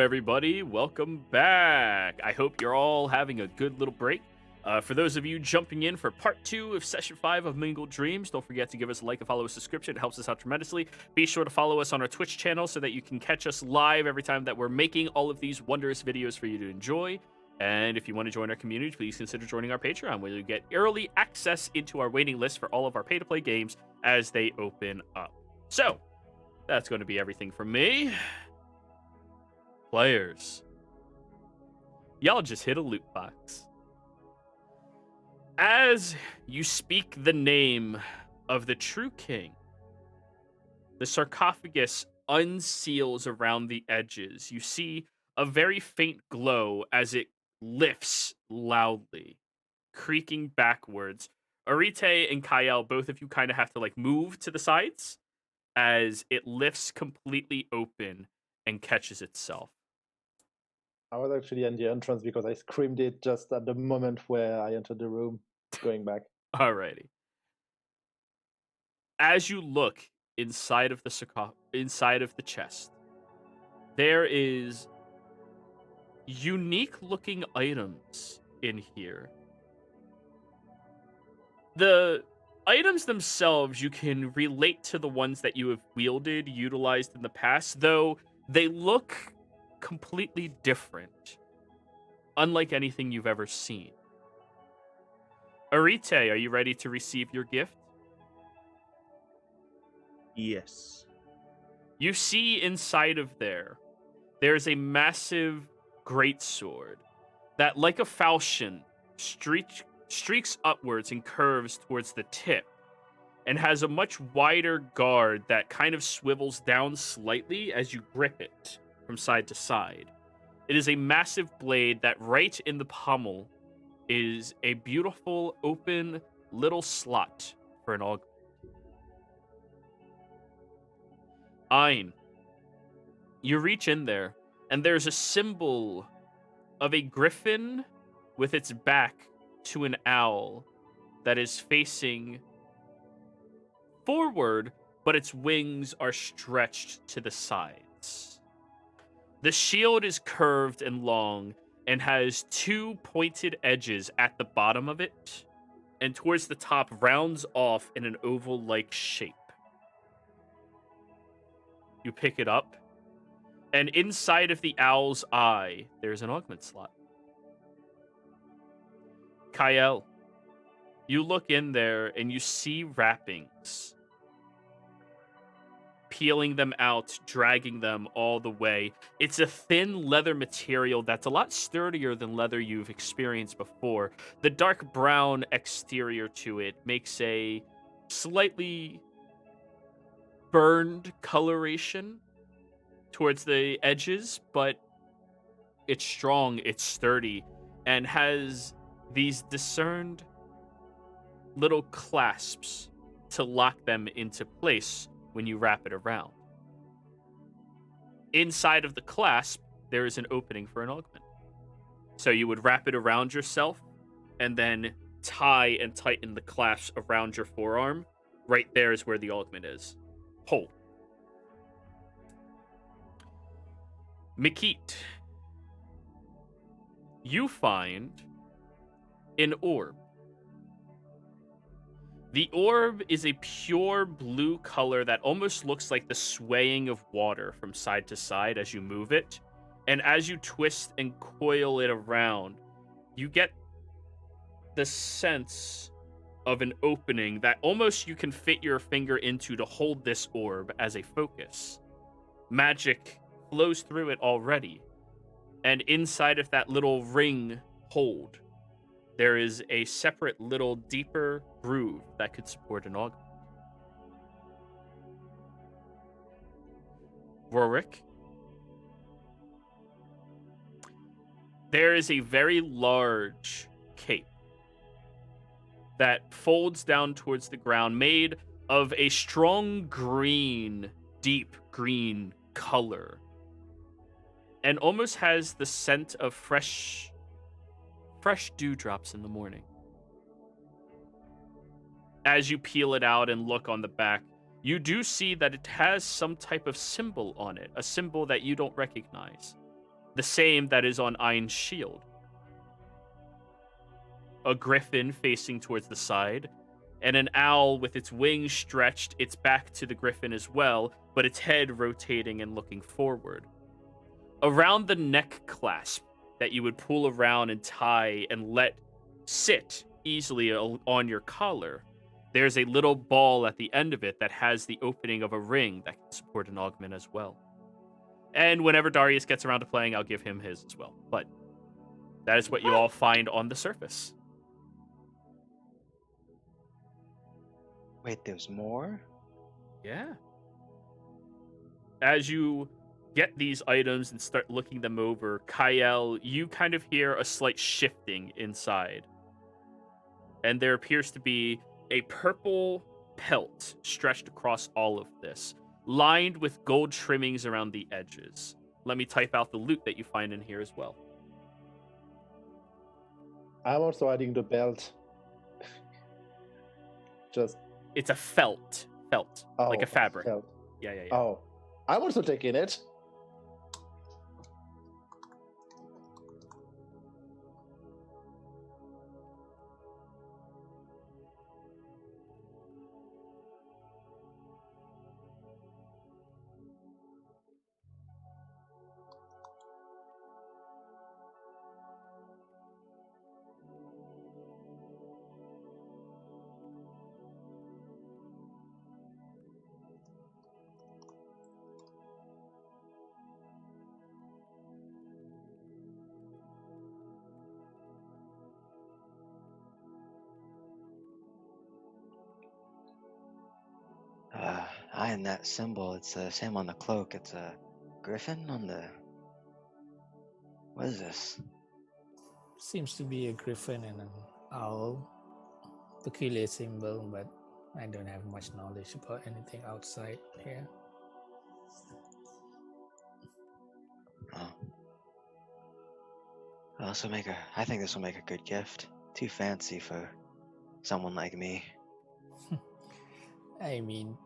everybody. Welcome back. I hope you're all having a good little break. For those of you jumping in for part 2 of session 5 of Mingled Dreams, don't forget to give us a like and follow a subscription. It helps us out tremendously. Be sure to follow us on our Twitch channel so that you can catch us live every time that we're making all of these wondrous videos for you to enjoy. And if you want to join our community, please consider joining our Patreon, where you get early access into our waiting list for all of our pay-to-play games as they open up. So, that's going to be everything from me. Players, y'all just hit a loot box. As you speak the name of the true king, the sarcophagus unseals around the edges. You see a very faint glow as it lifts loudly, creaking backwards. Arite and Kyle, both of you kind of have to move to the sides as it lifts completely open and catches itself. I was actually in the entrance because I screamed it just at the moment where I entered the room, going back. Alrighty. As you look inside of the chest, there is unique looking items in here. The items themselves you can relate to the ones that you have utilized in the past, though they look completely different, unlike anything you've ever seen. Arite, are you ready to receive your gift? Yes. You see inside of there's a massive greatsword that, like a falchion, streaks upwards and curves towards the tip, and has a much wider guard that kind of swivels down slightly as you grip it from side to side. It is a massive blade that right in the pommel is a beautiful open little slot for an augment. Ein, you reach in there, and there's a symbol of a griffin with its back to an owl that is facing forward, but its wings are stretched to the sides. The shield is curved and long and has two pointed edges at the bottom of it, and towards the top rounds off in an oval-like shape. You pick it up, and inside of the owl's eye, there's an augment slot. Kyle, you look in there and you see wrappings. Peeling them out, dragging them all the way. It's a thin leather material that's a lot sturdier than leather you've experienced before. The dark brown exterior to it makes a slightly burned coloration towards the edges, but it's strong, it's sturdy, and has these discerned little clasps to lock them into place when you wrap it around. Inside of the clasp, there is an opening for an augment. So you would wrap it around yourself and then tie and tighten the clasps around your forearm. Right there is where the augment is. Hold. Mikit, you find an orb. The orb is a pure blue color that almost looks like the swaying of water from side to side as you move it. And as you twist and coil it around, you get the sense of an opening that almost you can fit your finger into to hold this orb as a focus. Magic flows through it already. And inside of that little ring hold, there is a separate little deeper groove that could support an augment. Rorik, there is a very large cape that folds down towards the ground, made of a strong green, deep green color, and almost has the scent of fresh dewdrops in the morning. As you peel it out and look on the back, you do see that it has some type of symbol on it, a symbol that you don't recognize. the same that is on Ein's shield. A griffin facing towards the side, and an owl with its wings stretched, its back to the griffin as well, but its head rotating and looking forward. Around the neck clasp that you would pull around and tie and let sit easily on your collar, there's a little ball at the end of it that has the opening of a ring that can support an augment as well. And whenever Darius gets around to playing, I'll give him his as well. But that is what you all find on the surface. Wait, there's more? Yeah. As you get these items and start looking them over, Kyle, you kind of hear a slight shifting inside. And there appears to be a purple pelt stretched across all of this, lined with gold trimmings around the edges. Let me type out the loot that you find in here as well. I'm also adding the belt. Just It's a felt, like a fabric. Felt. Yeah. Oh, I'm also taking it. Eye in that symbol, it's the same on the cloak. It's a griffin on the... What is this? Seems to be a griffin and an owl. Peculiar symbol, but I don't have much knowledge about anything outside here. Oh. I think this will make a good gift. Too fancy for someone like me. I mean,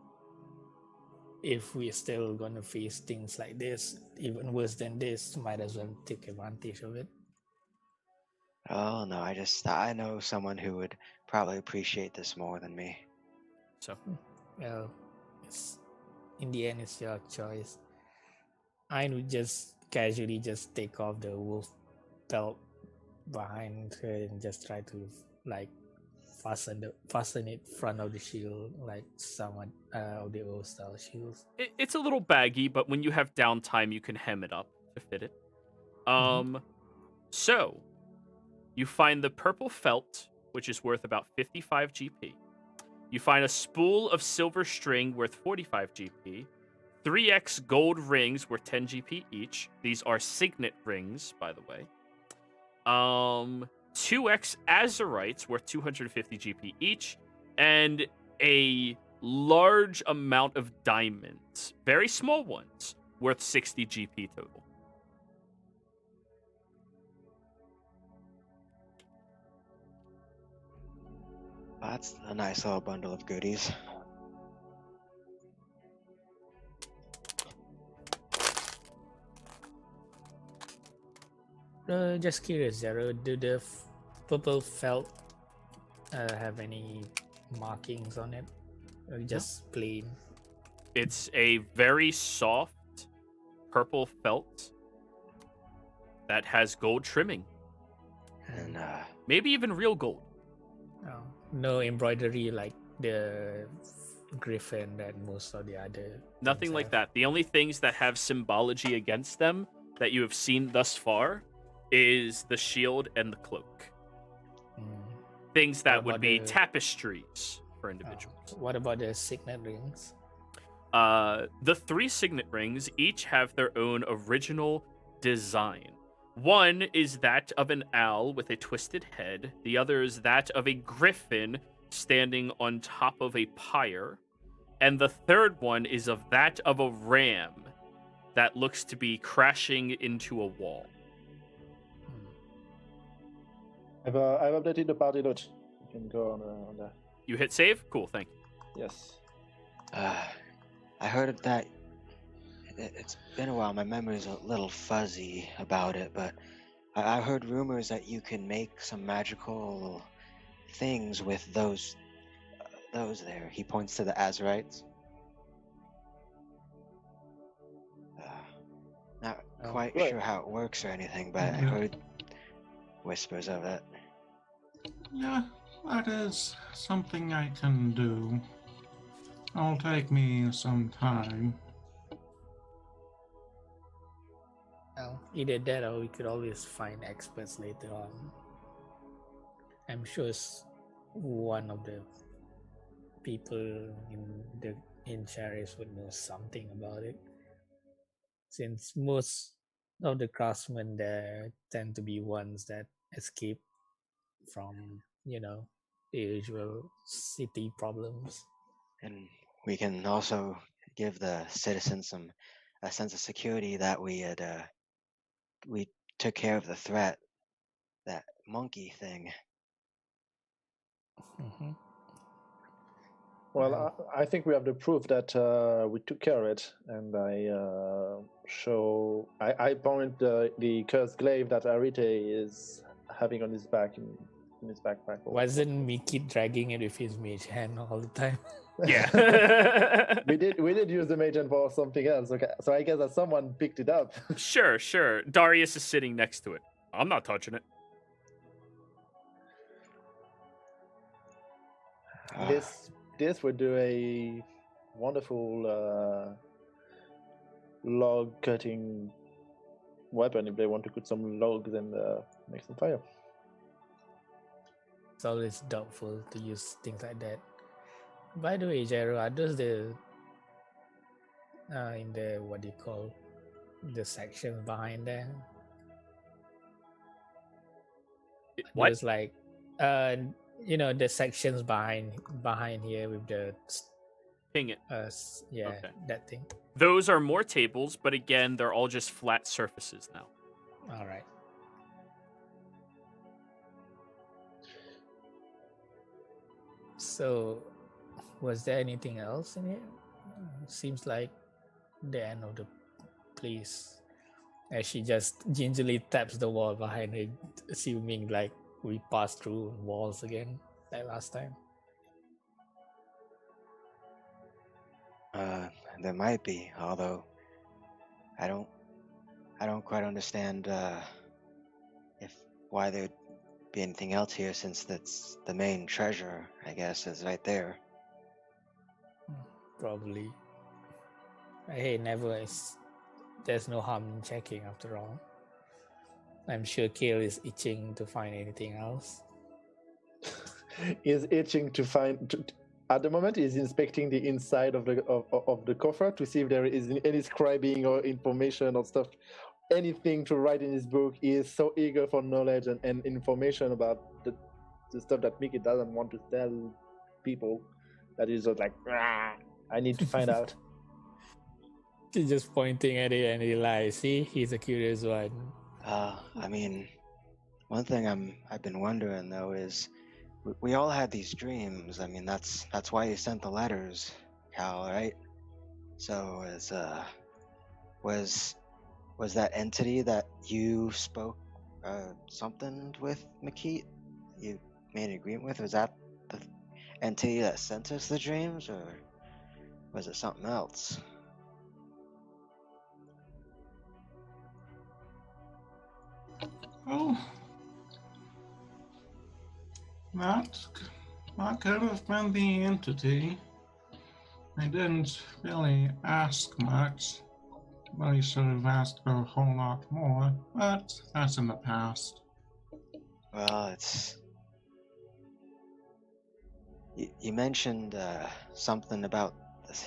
if we're still gonna face things like this, even worse than this, might as well take advantage of it. Oh no, I know someone who would probably appreciate this more than me. So, Well, in the end, it's your choice. I would just casually just take off the wolf belt behind her and just try to like fasten it front of the shield like some of the old style shields. it's a little baggy, but when you have downtime, you can hem it up to fit it. So, you find the purple felt, which is worth about 55 GP. You find a spool of silver string worth 45 GP. 3x gold rings worth 10 GP each. These are signet rings, by the way. 2x azurites worth 250 GP each. And a large amount of diamonds, very small ones, worth 60 GP total. That's a nice little bundle of goodies. Just curious, Zero, do the purple felt have any markings on it? Or just plain? It's a very soft purple felt that has gold trimming. And Maybe even real gold. Oh, no embroidery like the griffin that most of the other Nothing things like have. that. The only things that have symbology against them that you have seen thus far is the shield and the cloak. Things that What would about be the- tapestries for individuals. What about the signet rings? The 3 signet rings each have their own original design. One is that of an owl with a twisted head. The other is that of a griffin standing on top of a pyre. And the third one is of that of a ram that looks to be crashing into a wall. I've updated the party note. You can go on there. You hit save? Cool, thank you. Yes. I heard of that It's been a while. My memory's a little fuzzy about it, but I heard rumors that you can make some magical things with those there. He points to the Azurites. Not Oh, quite right. sure how it works or anything, but I Yeah. heard whispers of it. Yeah, that is something I can do. It'll take me some time. well, either that or we could always find experts later on. I'm sure one of the people in Charis would know something about it, since most of the craftsmen there tend to be ones that escape from the usual city problems. And we can also give the citizens a sense of security that we took care of the threat, that monkey thing. Mm-hmm. Well, I think we have the proof that we took care of it, and I point the cursed glaive that Arite is having on his back in his backpack. Wasn't Mickey dragging it with his mage hand all the time? Yeah. we did use the mage hand for something else. Okay, so I guess that someone picked it up. Sure. Darius is sitting next to it. I'm not touching it. This would do a wonderful log cutting weapon if they want to put some logs and make some fire. It's always doubtful to use things like that. By the way, Jairo, are those the in the what do you call the section behind there? What? There's like the sections behind here with the Ping it. yeah, Okay. that thing. Those are more tables, but again, they're all just flat surfaces now. All right. So, was there anything else in it? Seems like the end of the place. As she just gingerly taps the wall behind her, assuming like we passed through walls again like last time. There might be, although I don't quite understand why there'd be anything else here, since that's the main treasure, I guess, is right there. Probably. Hey, there's no harm in checking after all. I'm sure Kale is itching to find anything else. Is itching to find. At the moment, he's inspecting the inside of the coffer to see if there is any scribing or information or stuff, anything to write in his book. He is so eager for knowledge and information about the stuff that Mickey doesn't want to tell people. That he's just like, I need to find out. She's just pointing at it and he lies. See, he's a curious one. I mean, one thing I've been wondering though is, we all had these dreams. I mean, that's why you sent the letters, Cal, right? So was that entity that you spoke something with, McKeat? You made an agreement with? Was that the entity that sent us the dreams, or was it something else? Oh, that could have been the entity. I didn't really ask much. Really should have asked for a whole lot more, but that's in the past. Well, it's... You mentioned something about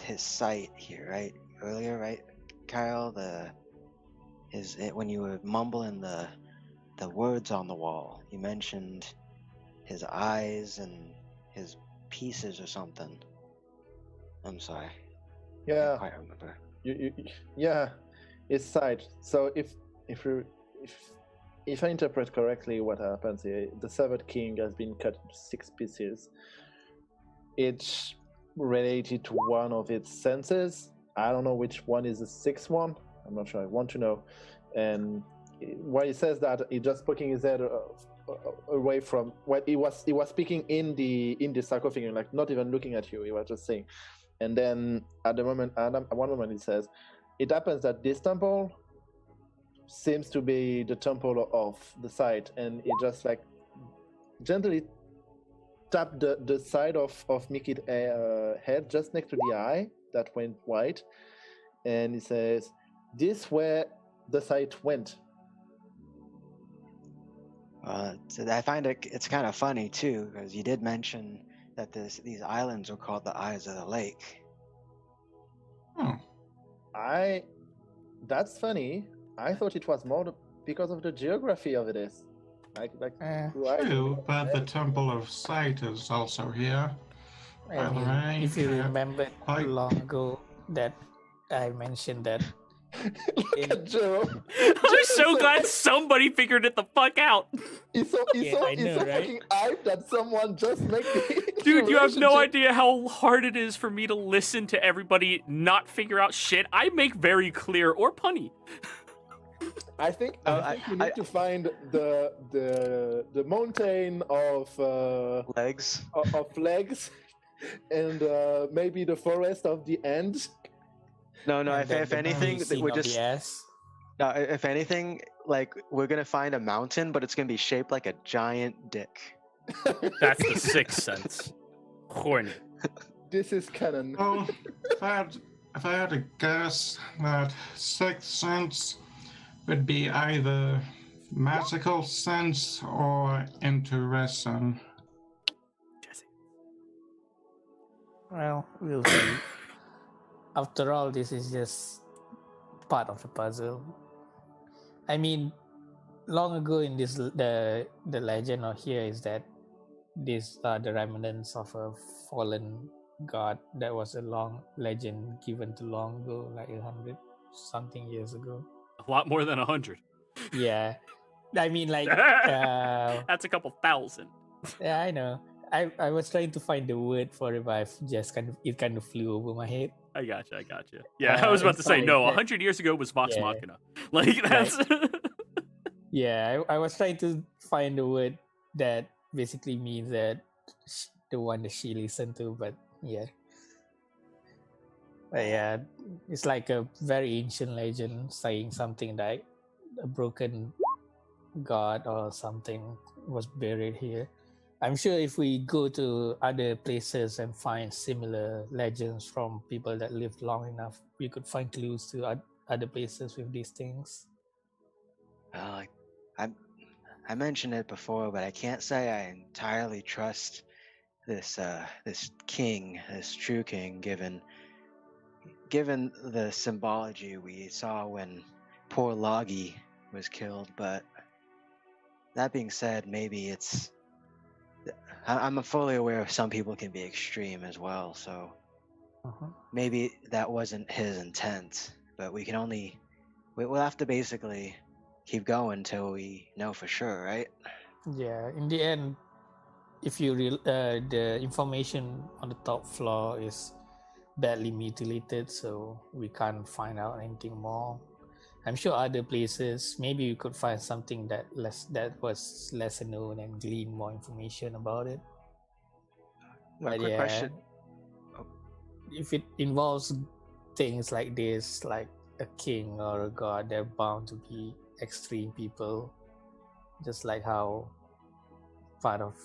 his sight here, right? Earlier, right, Kyle? When you were mumbling the words on the wall, you mentioned his eyes and his pieces or something. I'm sorry. I Yeah. can't quite remember. Yeah, his sight. So if I interpret correctly, what happens here, the severed king has been cut into 6 pieces, each related to one of its senses. I don't know which one is the sixth one. I'm not sure. I want to know. And when he says that, he just poking his head away from what he was speaking in the sarcophagus, like not even looking at you. He was just saying. And then at one moment he says, it happens that this temple seems to be the temple of the site, and he just like gently tapped the side of Mickey's head just next to the eye that went white, and he says, this where the site went. So I find it's kind of funny too, because you did mention that these islands are called the Eyes of the Lake. Oh, That's funny. I thought it was more because of the geography of it is. true, but the Temple of Sight is also here. I mean, Alright, if you remember like- long ago that I mentioned that Look at Joe. I'm so glad somebody figured it the fuck out. He's so I know, right? fucking hyped that someone just make the Dude, you have no relationship. idea how hard it is for me to listen to everybody not figure out shit I make very clear or punny. I think I- we need to find the mountain of Legs. of legs, and maybe the forest of the end. No, and then if the anything, scene we're of just the ass. no. If anything, like we're gonna find a mountain, but it's gonna be shaped like a giant dick. That's the sixth sense. Horny. This is canon. Well, if I had to guess, that sixth sense would be either magical sense or intuition. Jesse. Well, we'll see. After all, this is just part of the puzzle. I mean, long ago in this, the legend or here is that these are the remnants of a fallen god. That was a long legend given to long ago, like 100 something years ago. A lot more than 100. Yeah, I mean, like, That's a couple thousand. yeah, I know. I was trying to find the word for it, but it kind of flew over my head. I gotcha. Yeah, I was about to say, no, 100 years ago was Vox Yeah. Machina. Like, that's... Yeah, I was trying to find a word that basically means that the one that she listened to, but yeah. Yeah, it's like a very ancient legend saying something like a broken god or something was buried here. I'm sure if we go to other places and find similar legends from people that lived long enough, we could find clues to other places with these things. I mentioned it before, but I can't say I entirely trust this king, this true king, given the symbology we saw when poor Logi was killed. But that being said, maybe I'm fully aware of some people can be extreme as well, so maybe that wasn't his intent. But we'll have to basically keep going till we know for sure, right? Yeah, in the end, if you the information on the top floor is badly mutilated, so we can't find out anything more. I'm sure other places, maybe we could find something that was lesser known and glean more information about it. But quick yeah, question. if it involves things like this, like a king or a god, they're bound to be extreme people, just like how part of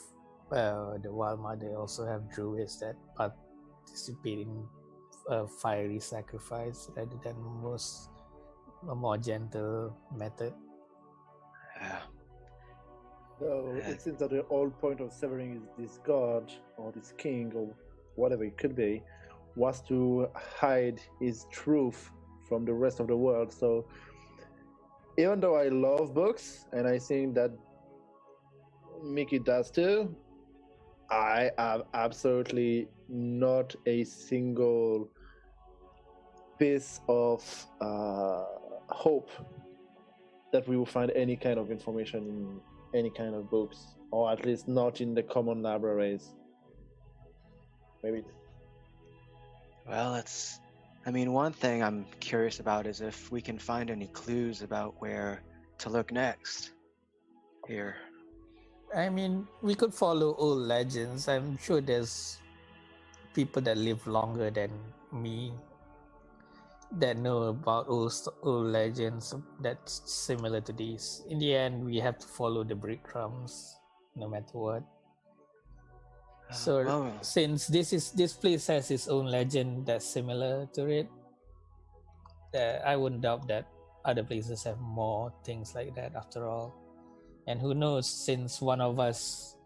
the Wild Mother also have druids that participate in a fiery sacrifice rather than a more gentle method. Yeah. So it seems that the whole point of severing is this god or this king or whatever it could be was to hide his truth from the rest of the world. So even though I love books and I think that Mickey does too, I have absolutely not a single piece of hope that we will find any kind of information in any kind of books, or at least not in the common libraries. Maybe. Well, let's I mean, one thing I'm curious about is if we can find any clues about where to look next here. I mean, we could follow old legends. I'm sure there's people that live longer than me that know about old legends that's similar to these. In the end, we have to follow the breadcrumbs, no matter what. So Well, since this place has its own legend that's similar to it, I wouldn't doubt that other places have more things like that after all. And who knows, since one of us,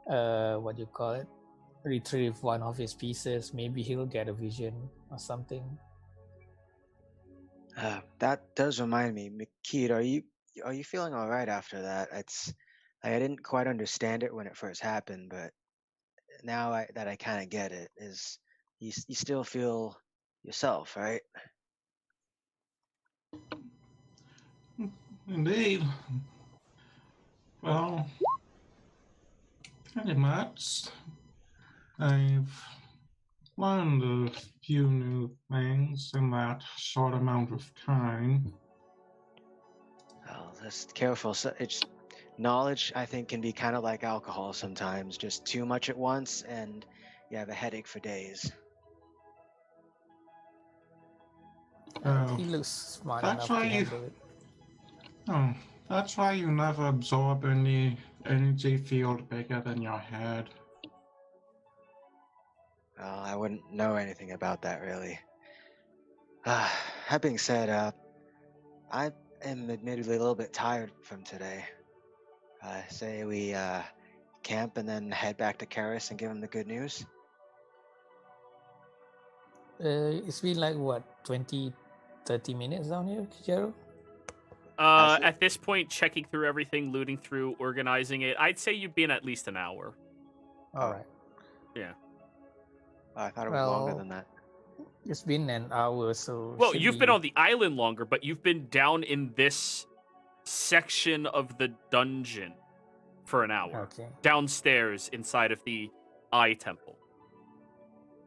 what do you call it, retrieve one of his pieces, maybe he'll get a vision or something. that does remind me, Keith, are you feeling all right after that? It's I didn't quite understand it when it first happened, but now that I kind of get it, is you still feel yourself, right? Indeed. Well, pretty much. I've learned a few new things in that short amount of time. Well, just careful. So it's knowledge. I think can be kind of like alcohol sometimes. Just too much at once, and you have a headache for days. He looks smart That's enough why to you. handle it. Oh, that's why you never absorb any energy field bigger than your head. Well, I wouldn't know anything about that really. That being said, I am admittedly a little bit tired from today. Say we camp and then head back to Karis and give him the good news. It's been like what, 20, 30 minutes down here, Kijero? At this point, checking through everything, looting through, organizing it, I'd say you've been at least an hour. All right. Yeah. I thought it was longer than that. It's been an hour, so. Well, you've been on the island longer, but you've been down in this section of the dungeon for an hour. Okay. Downstairs inside of the Eye Temple.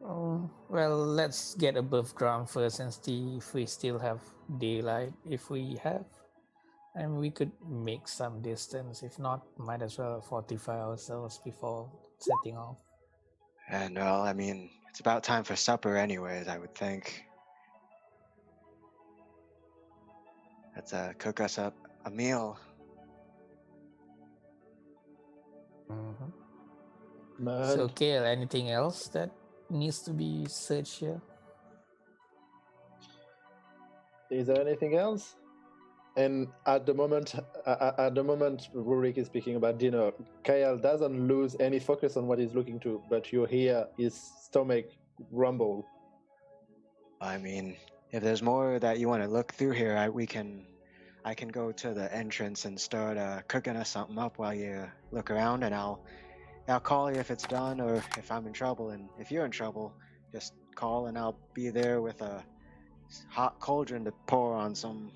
Oh, well, let's get above ground first and see if we still have daylight. If we have, and we could make some distance. If not, might as well fortify ourselves before setting off. And well, I mean, it's about time for supper anyways, I would think. Let's cook us up a meal. So, Kale, anything else that needs to be searched here? Is there anything else? And at the moment Rurik is speaking about dinner, Kyle doesn't lose any focus on what he's looking to, but you hear his stomach rumble. I mean, if there's more that you want to look through here, I can go to the entrance and start cooking us something up while you look around, and I'll call you if it's done or if I'm in trouble. And if you're in trouble, just call and I'll be there with a hot cauldron to pour on some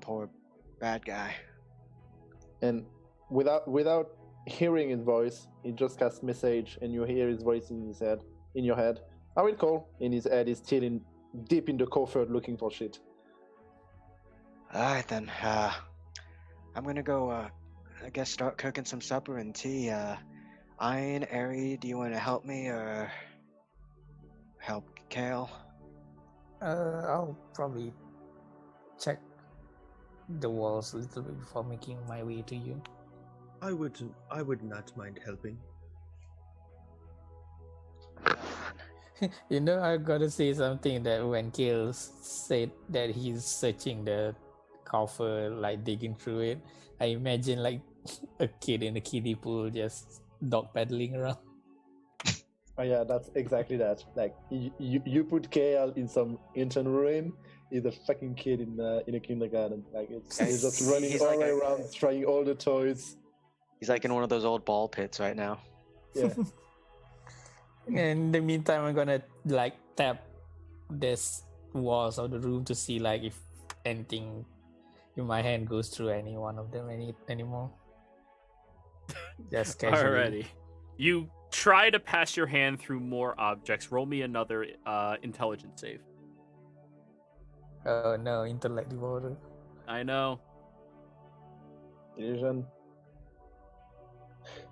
poor bad guy. And without hearing his voice, he just casts message, and you hear his voice in your head. I will call. In his head, he's still deep in the coffer looking for shit. All right then. I'm gonna go. I guess start cooking some supper and tea. Ian, Ari, do you want to help me or help Kale? I'll probably check the walls a little bit before making my way to you. I would not mind helping. You know, I gotta say something that when Kale said that he's searching the coffer, like digging through it, I imagine like a kid in a kiddie pool just dog paddling around. Oh yeah, that's exactly that. Like you put Kale in some ancient ruin, he's a fucking kid in a kindergarten. Like he's just running all the way around, trying all the toys. He's like in one of those old ball pits right now. Yeah. In the meantime, I'm gonna like tap this walls of the room to see like if anything in my hand goes through any one of them anymore. Just casually. Alrighty. You try to pass your hand through more objects. Roll me another intelligence save. Oh no, intellect disorder. I know. Illusion.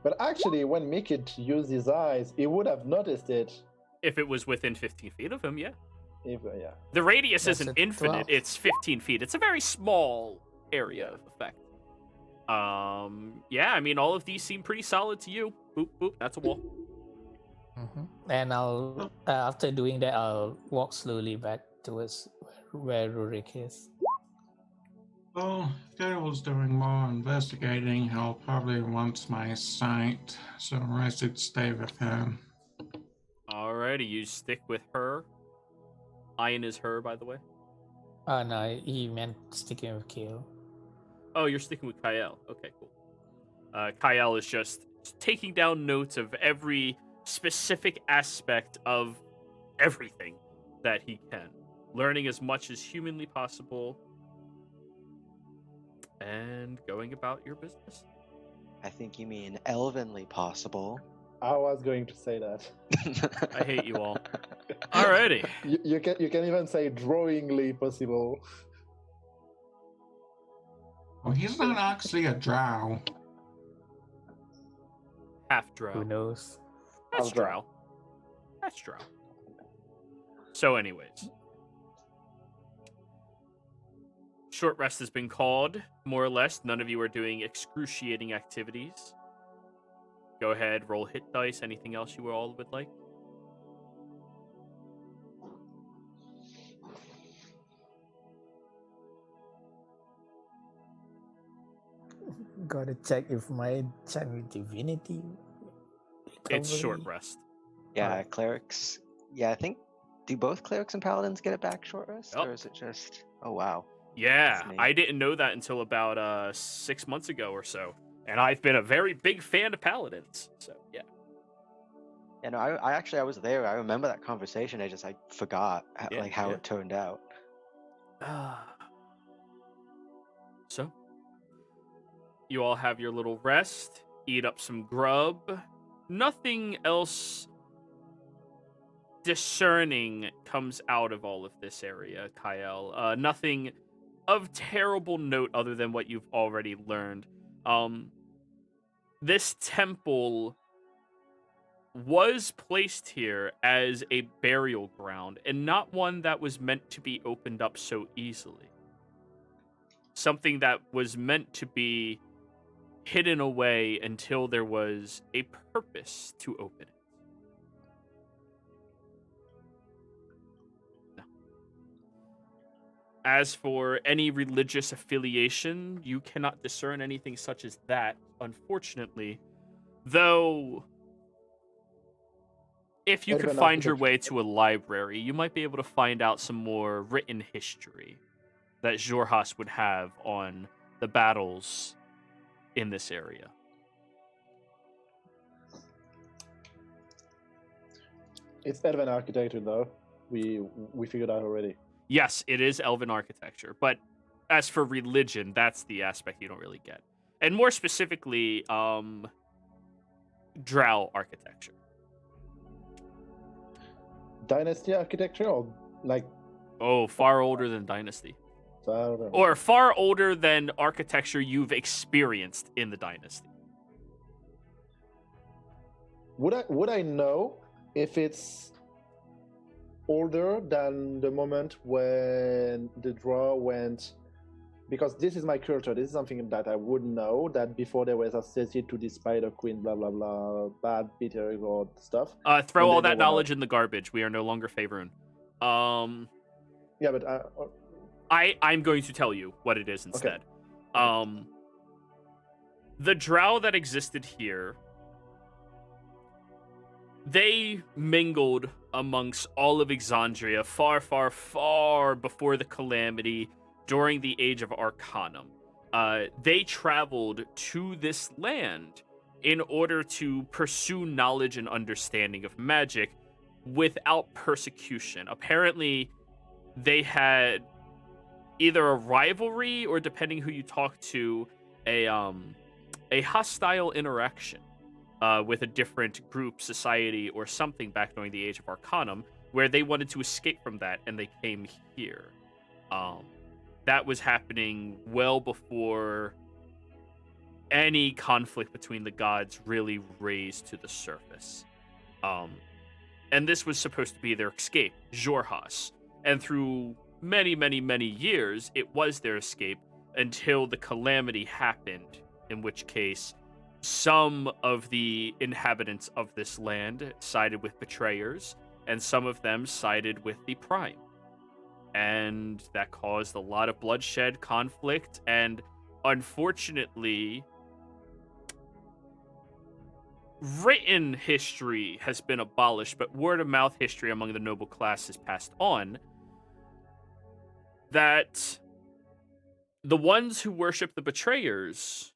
But actually, when Mickey used his eyes, he would have noticed it. If it was within 15 feet of him, yeah. If, yeah. The radius That's isn't a infinite, 12. it's 15 feet. It's a very small area of effect. Yeah, I mean, all of these seem pretty solid to you. Boop, boop, that's a wall. And I'll after doing that, I'll walk slowly back towards where Rurik is. Well, if Daryl's doing more investigating, he'll probably want my sight, so I should stay with him. Alrighty, you stick with her. Ian is her, by the way. Oh no, he meant sticking with Kale. Oh, you're sticking with Kyle. Okay, cool. Kyle is just taking down notes of every specific aspect of everything that he can, learning as much as humanly possible, and going about your business. I think you mean elvenly possible. I was going to say that. I hate you all. Alrighty. You can even say drawingly possible. Well, he's not actually a drow. Half drow. Who knows? That's Half drow. drow. That's drow. So, anyways. Short rest has been called, more or less. None of you are doing excruciating activities. Go ahead, roll hit dice. Anything else you all would like? Gotta check if my channel divinity. It's short recovery- rest. Yeah, Alright. clerics. Yeah, I think. Do both clerics and paladins get it back short rest? Yup. Or is it just. Oh, wow. Yeah, That's neat. I didn't know that until about 6 months ago or so. And I've been a very big fan of paladins. So, yeah. Yeah, no, I was there. I remember that conversation. I forgot Yeah, how yeah. it turned out. So, you all have your little rest, eat up some grub. Nothing else discerning comes out of all of this area, Kyle. Nothing of terrible note other than what you've already learned. This temple was placed here as a burial ground, and not one that was meant to be opened up so easily. Something that was meant to be hidden away until there was a purpose to open it. No. As for any religious affiliation, you cannot discern anything such as that, unfortunately. Though, if you could Urban find your architecture. way to a library, you might be able to find out some more written history that Jorhas would have on the battles in this area. It's Elven architecture, though. We figured out already. Yes, it is elven architecture, but as for religion, that's the aspect you don't really get. And more specifically, drow architecture. Dynasty architecture, or like Oh, far older than Dynasty. I don't know. Or far older than architecture you've experienced in the Dynasty. Would I know if it's older than the moment when the draw went? Because this is my culture. This is something that I would know, that before they were associated to the Spider Queen, blah blah blah, bad, bitter, or stuff. Throw And all then that they went knowledge in the garbage. We are no longer Faerun. Yeah, but I'm going to tell you what it is instead. The drow that existed here, they mingled amongst all of Exandria far, far, far before the Calamity during the Age of Arcanum. They traveled to this land in order to pursue knowledge and understanding of magic without persecution. Apparently, they had either a rivalry or, depending who you talk to, a hostile interaction with a different group, society, or something back during the Age of Arcanum, where they wanted to escape from that and they came here. That was happening well before any conflict between the gods really raised to the surface. And this was supposed to be their escape, Xhorhas. And through many, many, many years, it was their escape until the calamity happened, in which case some of the inhabitants of this land sided with betrayers, and some of them sided with the Prime. And that caused a lot of bloodshed, conflict, and unfortunately, written history has been abolished, but word of mouth history among the noble class is passed on, that the ones who worship the betrayers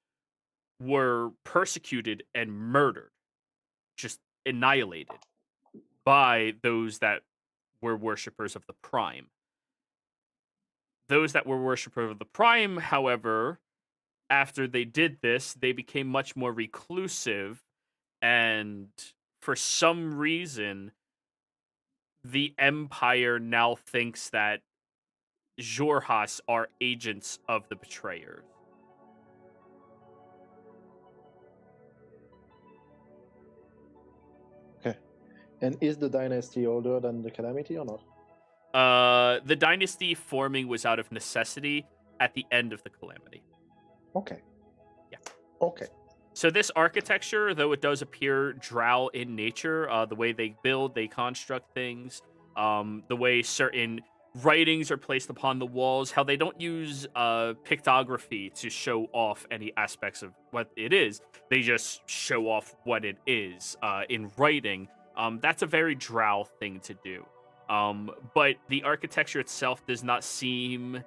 were persecuted and murdered, just annihilated by those that were worshippers of the Prime. Those that were worshippers of the Prime, however, after they did this, they became much more reclusive, and for some reason, the Empire now thinks that Xhorhas are agents of the betrayers. Okay. And is the dynasty older than the calamity or not? The dynasty forming was out of necessity at the end of the calamity. Okay. Yeah. Okay. So this architecture, though it does appear drow in nature, the way they build, they construct things, the way certain writings are placed upon the walls, how they don't use pictography to show off any aspects of what it is. They just show off what it is in writing. That's a very drow thing to do. But the architecture itself does not seem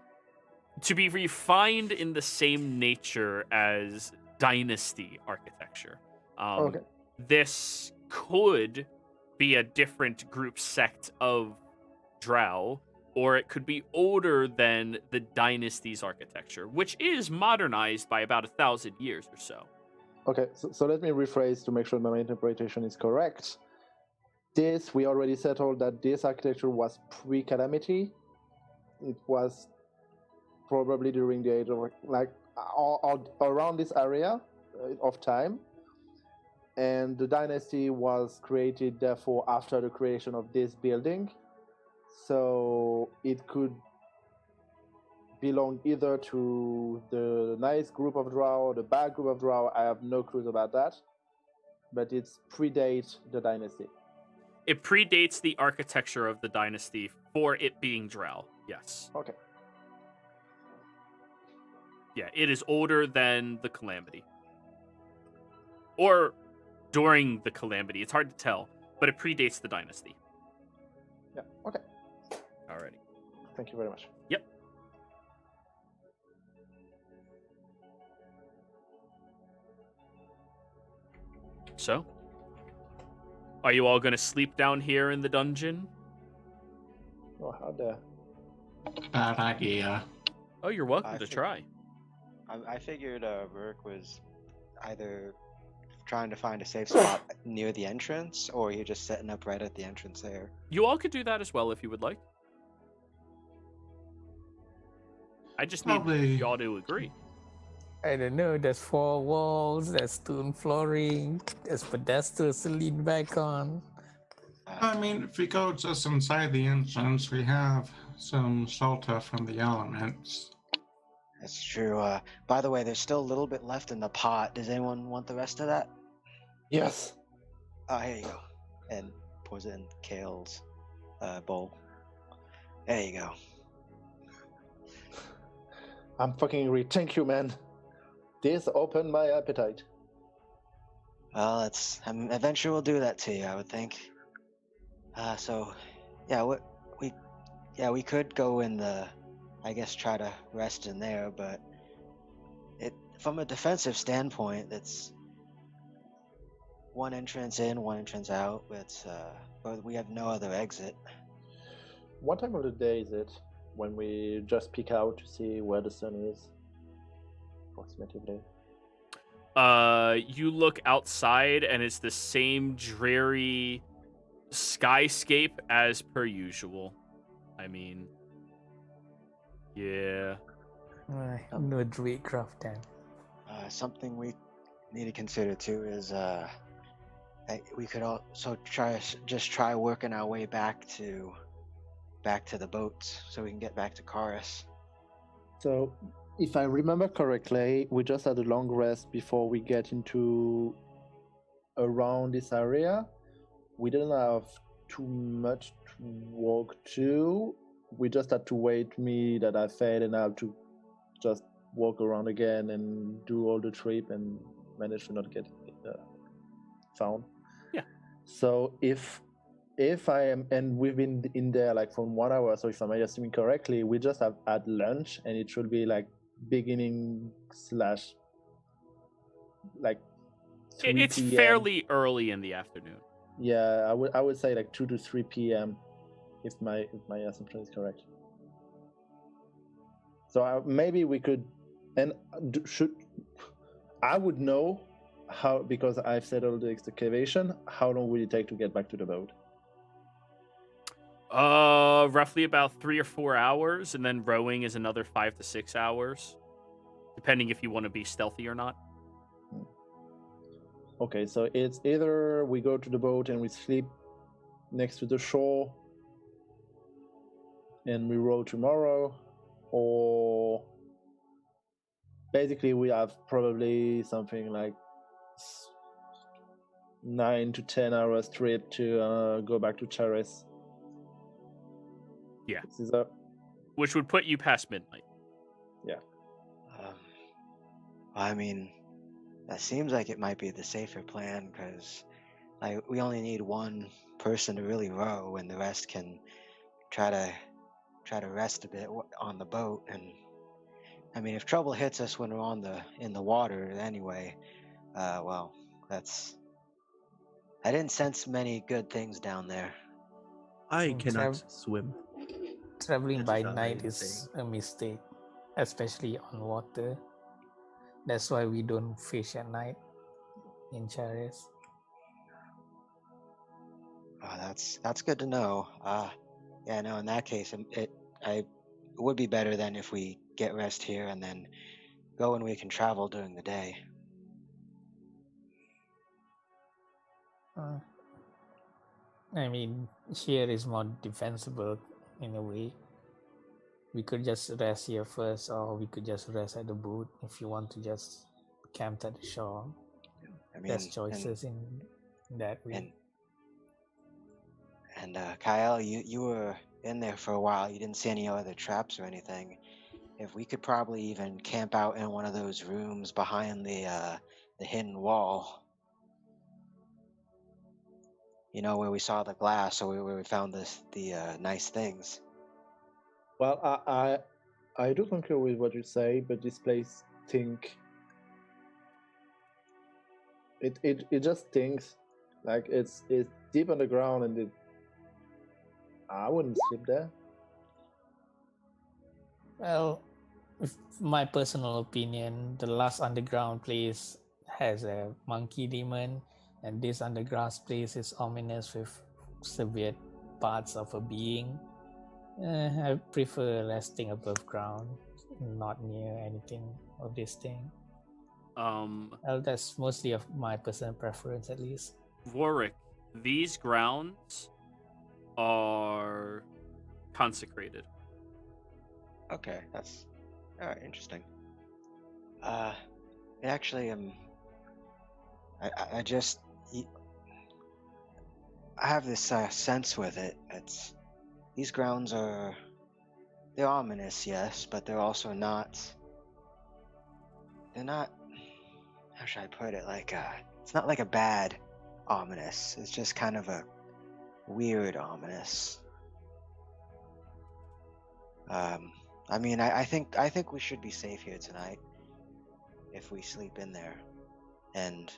to be refined in the same nature as dynasty architecture. Okay. This could be a different group sect of drow, or it could be older than the dynasty's architecture, which is modernized by about 1,000 years or so. Okay, so let me rephrase to make sure my interpretation is correct. We already settled that this architecture was pre-calamity. It was probably during the age of, like, around this area of time. And the dynasty was created, therefore, after the creation of this building. So it could belong either to the nice group of drow or the bad group of drow. I have no clues about that. But it predates the dynasty. It predates the architecture of the dynasty for it being drow, yes. Okay. Yeah, it is older than the calamity. Or during the calamity. It's hard to tell, but it predates the dynasty. Yeah, okay. Alrighty. Thank you very much. Yep. So, are you all going to sleep down here in the dungeon? Oh, how dare. Bad idea. Oh, you're welcome I to think- try. I figured Rourke was either trying to find a safe spot near the entrance, or you're just setting up right at the entrance there. You all could do that as well if you would like. I just need Probably. y'all to agree. I don't know. There's 4 walls. There's stone flooring. There's pedestals to lean back on. I mean, if we go just inside the entrance, we have some shelter from the elements. That's true. By the way, there's still a little bit left in the pot. Does anyone want the rest of that? Yes. Oh, here you go. And pours it in Kale's bowl. There you go. I'm fucking angry. Thank you, man. This opened my appetite. Well, eventually we'll do that to you, I would think. So, yeah, we could go in the, I guess, try to rest in there, but from a defensive standpoint, it's one entrance in, one entrance out. But we have no other exit. What time of the day is it when we just peek out to see where the sun is? Approximately. You look outside and it's the same dreary skyscape as per usual. I mean, Yeah. No Druidcraft then. Something we need to consider too is we could also try working our way back to the boats so we can get back to Chorus. So, if I remember correctly, we just had a long rest before we get into around this area. We didn't have too much to walk to. We just had to wait me that I fed and I have to just walk around again and do all the trip and manage to not get found. Yeah. So if I am, and we've been in there like for 1 hour, so if I'm assuming correctly, we just have had lunch and it should be like beginning / like 3 It's p.m. fairly early in the afternoon. Yeah, I would say like 2 to 3 p.m. if my assumption is correct. So maybe we could, and I would know how, because I've settled the excavation. How long will it take to get back to the boat? Roughly about 3 or 4 hours, and then rowing is another 5 to 6 hours, depending if you want to be stealthy or not. Okay, so it's either we go to the boat and we sleep next to the shore and we row tomorrow, or basically we have probably something like 9 to 10 hours trip to go back to Charis. Yeah. This is up. Which would put you past midnight. Yeah. I mean, that seems like it might be the safer plan because we only need one person to really row, and the rest can try to rest a bit on the boat. And I mean, if trouble hits us when we're in the water anyway, well, I didn't sense many good things down there. I cannot swim. Traveling That by is all I night am is saying. a mistake, especially on water. That's why we don't fish at night in Charis. Oh, that's good to know. Yeah, no, in that case, it would be better than if we get rest here and then go when we can travel during the day. I mean, here is more defensible in a way. We could just rest here first, or we could just rest at the boat if you want to just camp at the shore. I mean, There's choices in that way. And Kyle, you were in there for a while. You didn't see any other traps or anything. If we could probably even camp out in one of those rooms behind the hidden wall. You know, where we saw the glass, or where we found the nice things. Well, I do concur with what you say, but this place it just stinks. Like it's deep underground, and I wouldn't sleep there. Well, my personal opinion, the last underground place has a monkey demon, and this underground place is ominous with severe parts of a being. I prefer resting above ground, not near anything of this thing. Well, that's mostly of my personal preference, at least. Warwick, these grounds are consecrated. Okay, that's interesting. Actually, I just I have this sense with it. These grounds they're ominous, yes, but they're also not. They're not. How should I put it? It's not like a bad ominous. It's just kind of a weird ominous. I mean, I think we should be safe here tonight if we sleep in there. And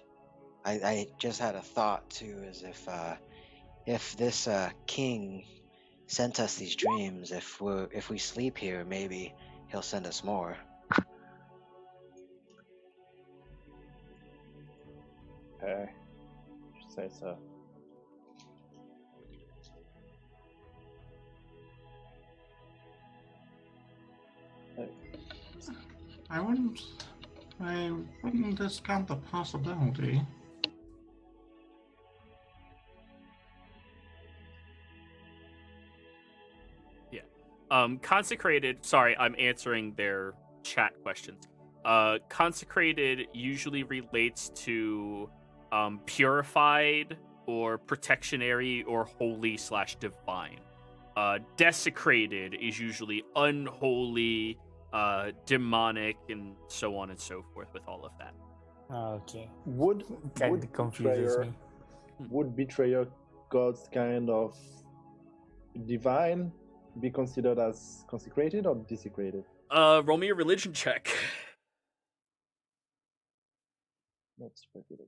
I just had a thought too, as if this king sent us these dreams, if we sleep here, maybe he'll send us more. Okay, say so. I wouldn't discount the possibility. Consecrated. Sorry, I'm answering their chat questions. Consecrated usually relates to purified or protectionary or holy / divine. Desecrated is usually unholy, demonic, and so on and so forth with all of that. Okay. Would Kind of confuses betrayer me. would betrayer gods kind of divine be considered as consecrated or desecrated? Roll me a religion check. Not speculated.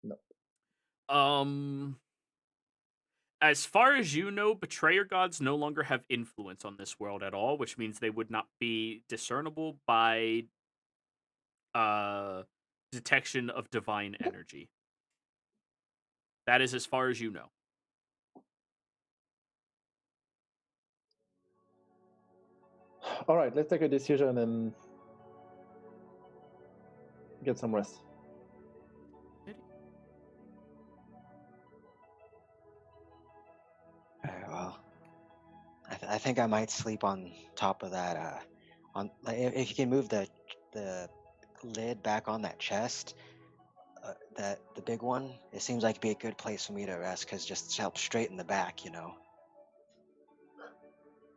No. As far as you know, betrayer gods no longer have influence on this world at all, which means they would not be discernible by detection of divine energy. That is as far as you know. All right, let's take a decision and get some rest. Alright, well, I think I might sleep on top of that. On like, if you can move the lid back on that chest, that the big one, it seems like it'd be a good place for me to rest because just helps straighten the back, you know.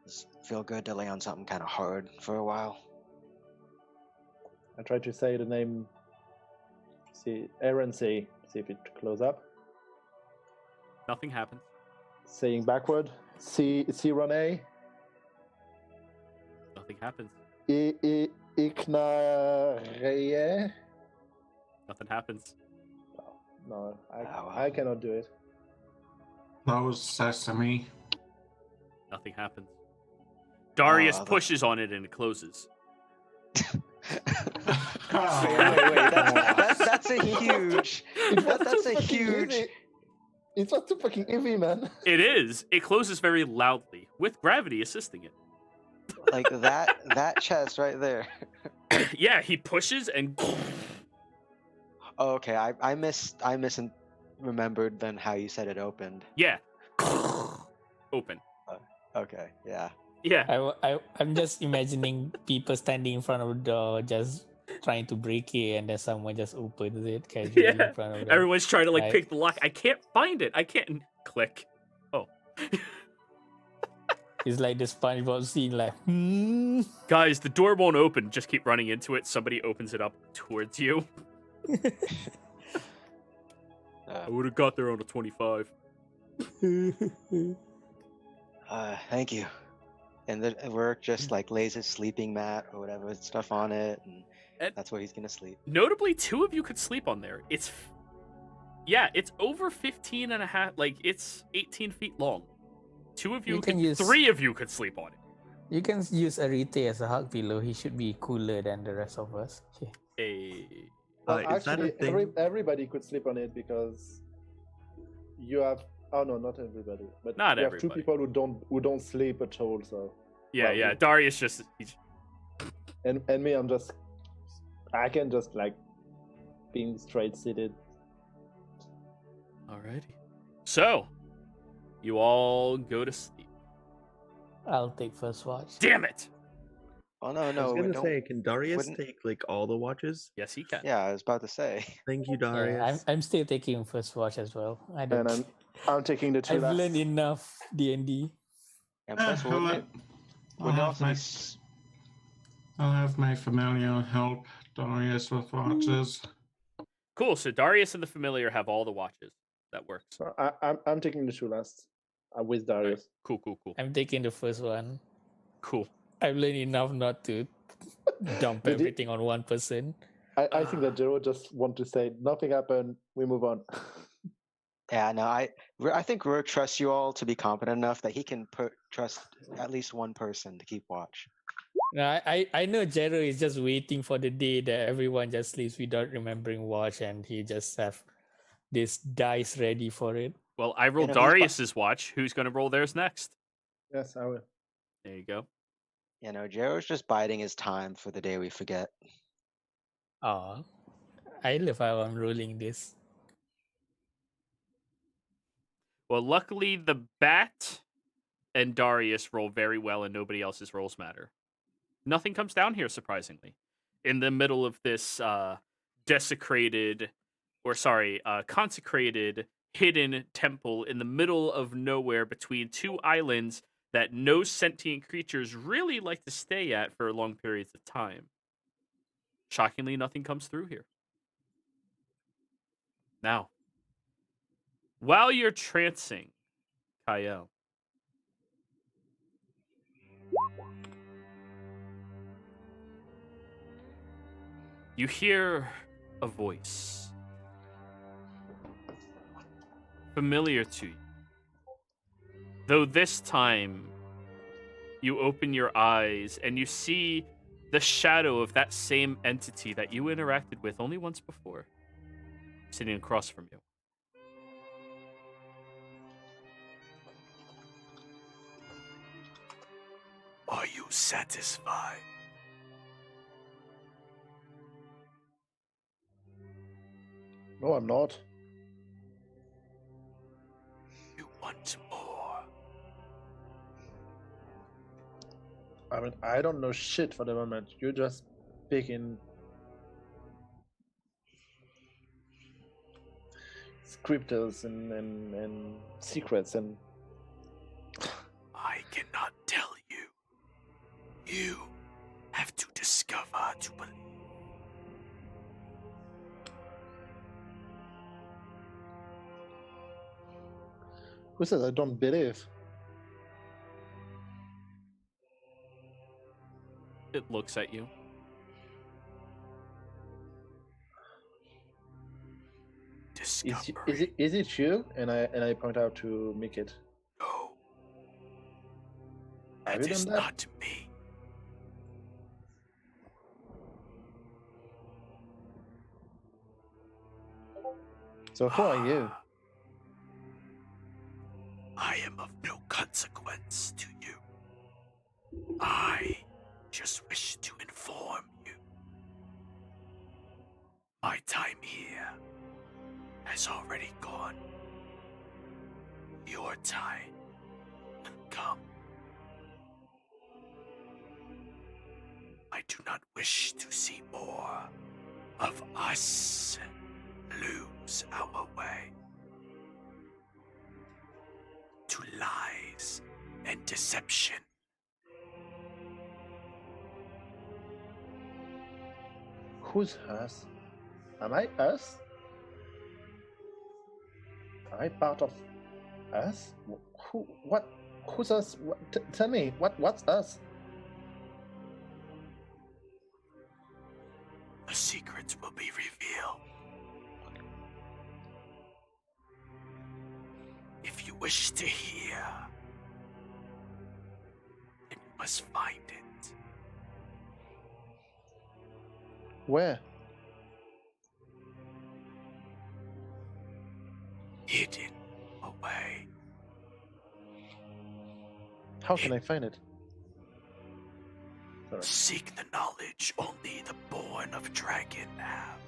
Just feel good to lay on something kind of hard for a while. I try to say the name. Aaron, see if it close up. Nothing happens. Saying backward. See Rene. Nothing happens. Iknareye. Nothing happens. No, I cannot do it. Close sesame. Nothing happens. Darius Oh, pushes on it and it closes. Wait, that's a huge. That's a huge. Easy. It's not too fucking easy, man. It is. It closes very loudly, with gravity assisting it. Like that chest right there. Yeah, he pushes and Oh, okay, I remembered then how you said it opened. yeah. Open. Okay, yeah. Yeah. I'm just imagining people standing in front of the door, just trying to break it, and then someone just opens it casually Yeah. in front of them. Everyone's trying to Right. pick the lock. I can't find it. I can't click. Oh. It's like the SpongeBob scene, like, Guys, the door won't open. Just keep running into it. Somebody opens it up towards you. I would have got there on a 25. Thank you. And the work just like lays his sleeping mat or whatever stuff on it, and that's where he's gonna sleep. Notably, 2 of you could sleep on there. It's over 15 and a half, like it's 18 feet long. 2 of you, 3 of you could sleep on it. You can use Arite as a hug pillow. He should be cooler than the rest of us. Hey. Well, is that a actually, thing? everybody could sleep on it because you have. Oh no, not everybody, but Not you have 2 everybody. people who don't sleep at all. So Yeah, well, yeah. Darius just and me, I can just like being straight seated. Alrighty. So, you all go to sleep. I'll take first watch. Damn it! Oh no, I was no, we gonna don't. say, can Darius wouldn't- take like all the watches? Yes, he can. Yeah, I was about to say. Thank you, Yeah, Darius. I'm still taking first watch as well. I don't. And I'm taking the 2 I've last. learned enough D&D. And plus, wouldn't I'll have my familiar help Darius with watches. Cool. So Darius and the familiar have all the watches. That works. So I'm taking the 2 last. With Darius. Cool, cool, cool. I'm taking the first one. Cool. I've learned enough not to dump Did it- everything on one person. I think that Jero just want to say nothing happened. We move on. Yeah, no, I think Rourke trusts you all to be competent enough that he can trust at least one person to keep watch. No, I know Jero is just waiting for the day that everyone just sleeps without remembering watch, and he just have this dice ready for it. Well, I rolled You know, he's Darius's watch. Who's going to roll theirs next? Yes, I will. There you go. You know, Jero's just biding his time for the day we forget. Oh, I love how I'm ruling this. Well, luckily the bat and Darius roll very well, and nobody else's rolls matter. Nothing comes down here, surprisingly. In the middle of this desecrated, consecrated, hidden temple in the middle of nowhere between two islands that no sentient creatures really like to stay at for long periods of time. Shockingly, nothing comes through here. Now, while you're trancing, Kyle, you hear a voice familiar to you. Though this time, you open your eyes and you see the shadow of that same entity that you interacted with only once before, sitting across from you. Are you satisfied? No, I'm not. You want more? I mean, I don't know shit for the moment. You're just picking scripters and secrets and I cannot tell you. You have to discover to believe. who says I don't believe? It looks at you. Discovery. Is it you? And I point out to make it. No. Have That you is done that? not me. So who are you? I am of no consequence to you. I just wish to inform you. My time here has already gone. Your time will come. I do not wish to see more of us lose our way to lies and deception. Who's us? Am I us? Am I part of us? Who? What? Who's us? Tell me. What's us? The secrets will be revealed. If you wish to hear, then you must find it. Where? Hidden away. How can I find it? Sorry. Seek the knowledge only the born of dragon have.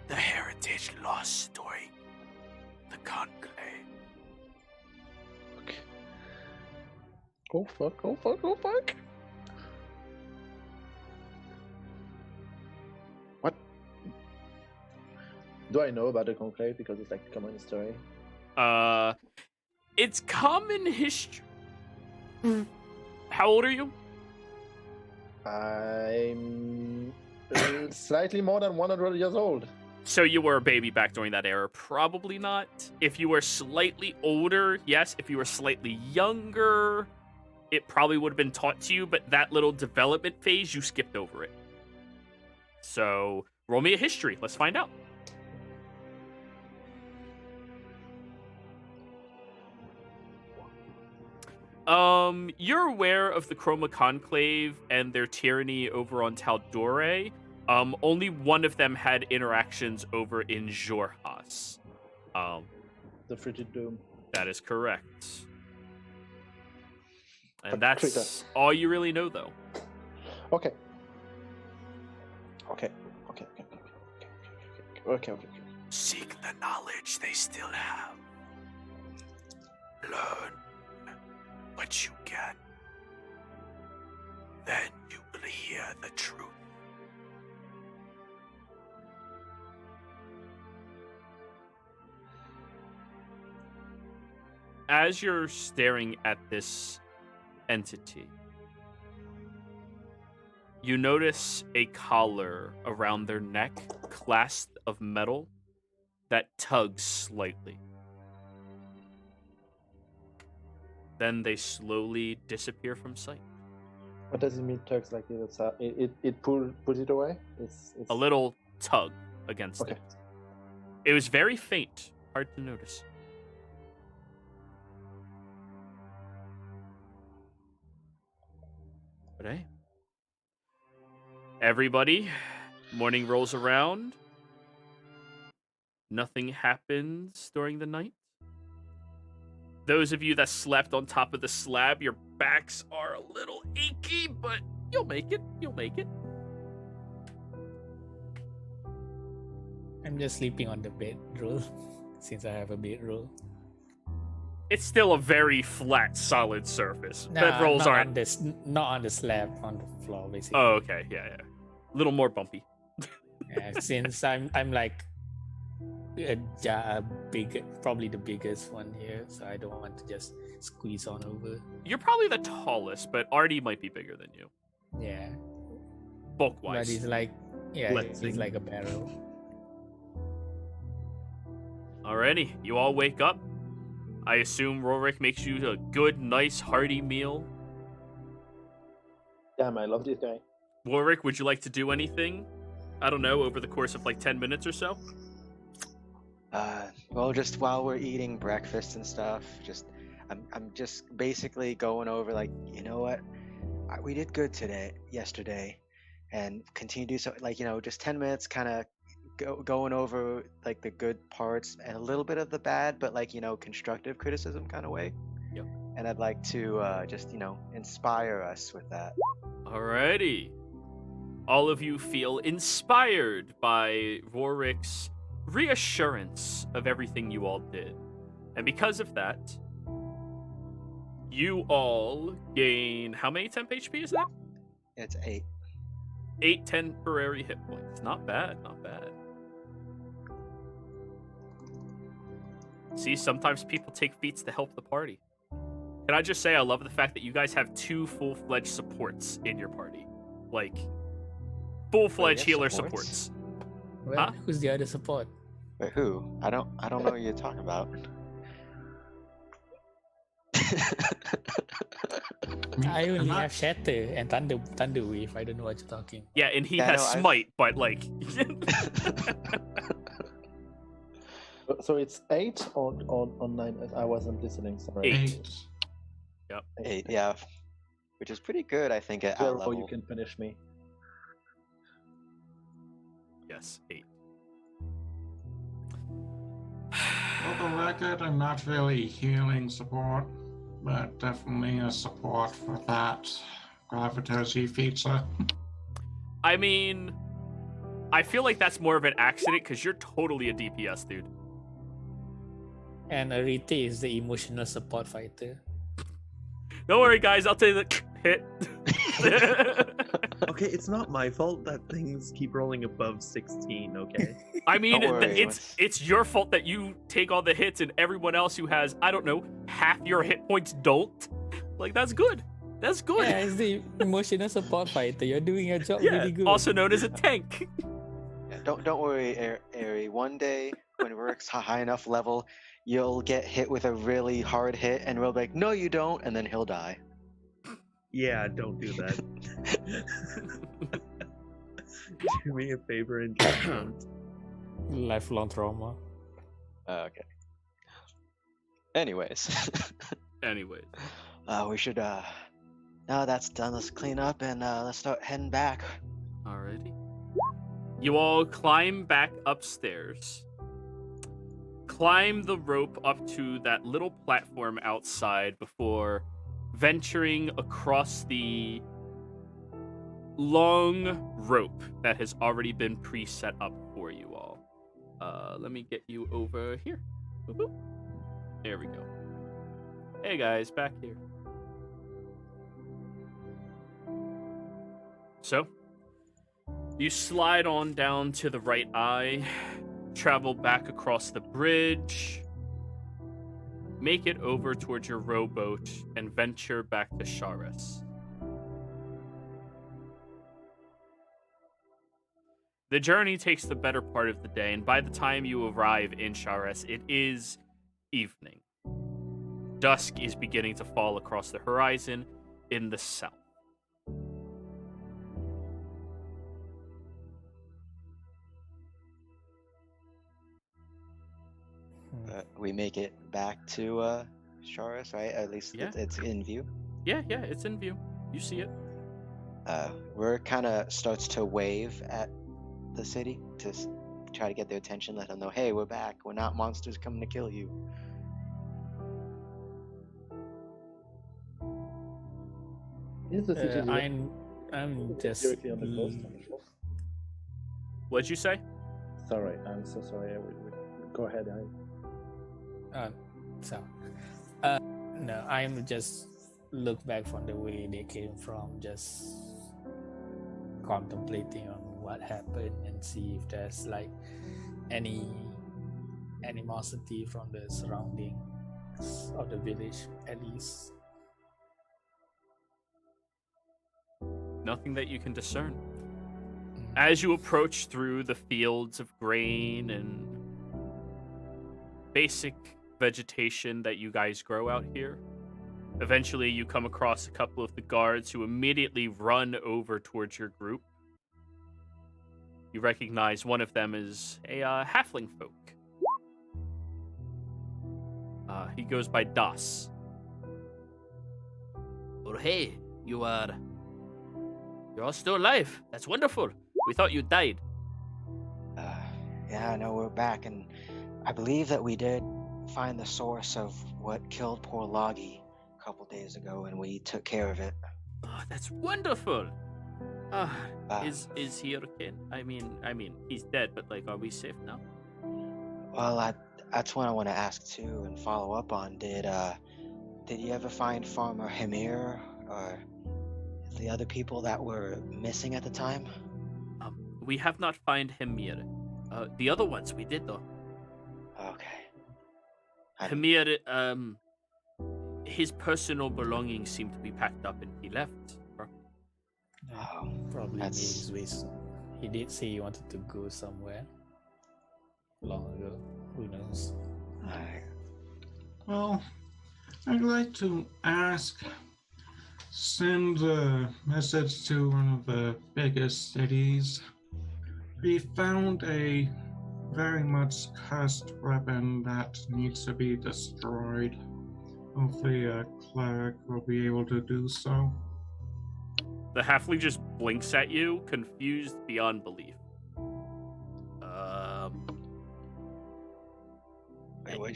The heritage lost during the conclave. Okay. Oh fuck! Oh fuck! Oh fuck! What? Do I know about the conclave because it's like a common story? It's common history. How old are you? I'm slightly more than 100 years old. So you were a baby back during that era? Probably not. If you were slightly older, yes. If you were slightly younger, it probably would have been taught to you, but that little development phase, you skipped over it. So roll me a history. Let's find out. You're aware of the Chroma Conclave and their tyranny over on Taldore. Only one of them had interactions over in Jorhas. The Frigid Doom. That is correct. And A critter. that's all you really know, though. Okay. Okay. Okay. Seek the knowledge they still have. Learn what you can. Then you will hear the truth. As you're staring at this entity, you notice a collar around their neck, clasped of metal, that tugs slightly. Then they slowly disappear from sight. What does it mean? Tugs like it? It put it away. It's A little tug against Okay. it. It was very faint, hard to notice. But hey, everybody, morning rolls around. Nothing happens during the night. Those of you that slept on top of the slab, your backs are a little achy, but you'll make it. You'll make it. I'm just sleeping on the bedroll since I have a bedroll. It's still a very flat, solid surface. Bedrolls not aren't. on this, not on the slab, on the floor basically. Oh, okay, yeah. A little more bumpy. Yeah, since I'm like probably the biggest one here, so I don't want to just squeeze on over. You're probably the tallest, but Artie might be bigger than you, Yeah, bulk but wise. he's like, yeah, Let's he's see. like a barrel. Alrighty, you all wake up. I assume Rorik makes you a good, nice, hearty meal. Damn, I love this guy. Rorik, would you like to do anything? I don't know, over the course of like 10 minutes or so? Well, just while we're eating breakfast and stuff, I'm just basically going over like, you know what, we did good yesterday, and continue to do so. Like, you know, just 10 minutes, kind of going over like the good parts and a little bit of the bad, but like, you know, constructive criticism kind of way. Yep. And I'd like to just, you know, inspire us with that. Alrighty. All of you feel inspired by Rorik's reassurance of everything you all did. And because of that, you all gain how many temp HP is that? It's 8. 8 temporary hit points. Not bad, not bad. See, sometimes people take feats to help the party. Can I just say I love the fact that you guys have 2 full-fledged supports in your party. Like, full-fledged have healer supports? supports. Well, Huh? who's the other support? Wait, who? I don't know what you're talking about. I only not- have Shatter and Thunder Wave. I don't know what you're talking. Yeah, and he Yeah, has no, I- Smite, but like... So it's 8 on 9. I wasn't listening. Sorry. 8. 8, yeah, which is pretty good, I think, at Zero, level. you can punish me. Yes, 8. For the record, I'm not really healing support, but definitely a support for that Gravitozy feature. I mean, I feel like that's more of an accident because you're totally a DPS, dude. And Arite is the emotional support fighter. Don't worry, guys. I'll take the hit. Okay, it's not my fault that things keep rolling above 16, okay? I mean, Don't worry, it's your fault that you take all the hits and everyone else who has, I don't know, half your hit points don't. Like, that's good. That's good. Yeah, it's the emotional support fighter. You're doing your job Yeah, really good. also known as a tank. Yeah, don't worry, Ari. One day, when Rorik's high enough level, you'll get hit with a really hard hit, and we'll be like, no, you don't, and then he'll die. Yeah, don't do that. Do me a favor and just don't. Lifelong trauma. Okay. Anyways, Anyway, we should, now that's done, let's clean up and let's start heading back. alrighty. You all climb back upstairs. Climb the rope up to that little platform outside before venturing across the long rope that has already been pre-set up for you all. Let me get you over here. Boop, boop. There we go. Hey guys, back here. So, you slide on down to the right eye, travel back across the bridge, make it over towards your rowboat, and venture back to Sharis. The journey takes the better part of the day, and by the time you arrive in Sharis, it is evening. Dusk is beginning to fall across the horizon in the south. We make it back to Sharis, right? At least Yeah. it's in view. Yeah, it's in view. You see it. We're kind of starts to wave at the city to try to get their attention, let them know, hey, we're back. We're not monsters coming to kill you. Is the city I'm just directly on the coast? On the shore? What'd you say? Sorry, I'm so sorry. Go ahead. So, no, I'm just look back from the way they came from, just contemplating on what happened and see if there's like any animosity from the surroundings of the village, at least. Nothing that you can discern. As you approach through the fields of grain and basic vegetation that you guys grow out here, eventually you come across a couple of the guards who immediately run over towards your group. You recognize one of them as a halfling folk. He goes by Das. Oh, hey, you're all still alive. That's wonderful. We thought you died. Yeah, no, we're back, and I believe that we did find the source of what killed poor Loggy a couple days ago, and we took care of it. Oh, that's wonderful. Is he okay? I mean, he's dead, but like, are we safe now? Well, that's what I want to ask too and follow up on. Did you ever find Farmer Hemir or the other people that were missing at the time? We have not found Hemir. The other ones we did though. Okay. Hemir, his personal belongings seemed to be packed up and he left. Oh, Probably made that's- his way. He did say he wanted to go somewhere long ago. Who knows? Alright. Well, I'd like to send a message to one of the biggest cities. We found a very much cursed weapon that needs to be destroyed. Hopefully a cleric will be able to do so. The halfling just blinks at you, confused beyond belief. Wait, what?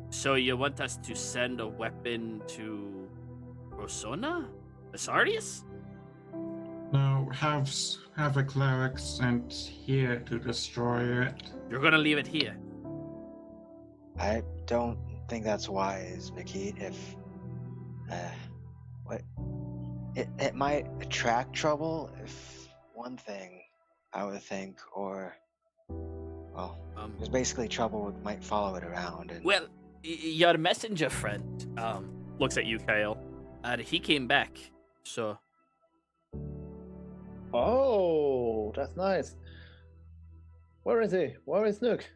So you want us to send a weapon to Rosona? Asardius? Now, have a cleric sent here to destroy it. You're gonna leave it here. I don't think that's wise, Makit. If it might attract trouble, if one thing, I would think, or well, there's basically trouble might follow it around. And Well, your messenger friend, looks at you, Kyle. He came back, so Oh, that's nice. Where is he? Where is Nook?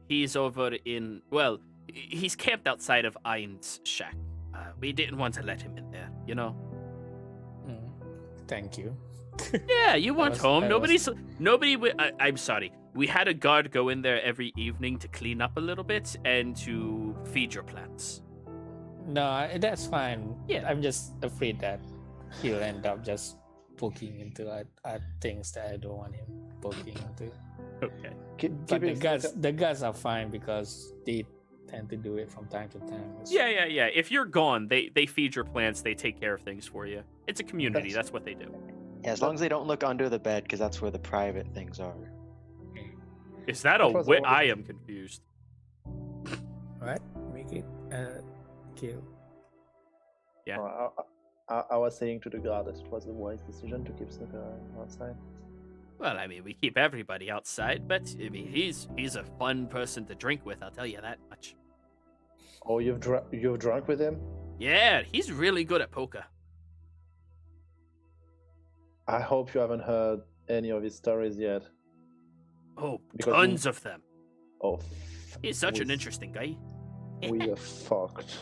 he's over in, well, he's camped outside of Ein's shack. We didn't want to let him in there, you know? Thank you. Yeah, you weren't was- home. I I'm sorry. We had a guard go in there every evening to clean up a little bit and to feed your plants. No, that's fine. Yeah. I'm just afraid that he'll end up just poking into things that I don't want him poking into. Okay. Keep But it the guards are fine because they tend to do it from time to time. Yeah. If you're gone, they feed your plants. They take care of things for you. It's a community. That's what they do. Yeah, as long as they don't look under the bed, because that's where the private things are. Is that a That was wit? always- I am confused. What? Make it kill. Yeah. I was saying to the guard that it was a wise decision to keep Snooker outside. Well, I mean, we keep everybody outside, but I mean, he's a fun person to drink with. I'll tell you that much. Oh, you've drunk with him? Yeah, he's really good at poker. I hope you haven't heard any of his stories yet. Oh, Because tons of them. Oh, He's such an interesting guy. We are fucked.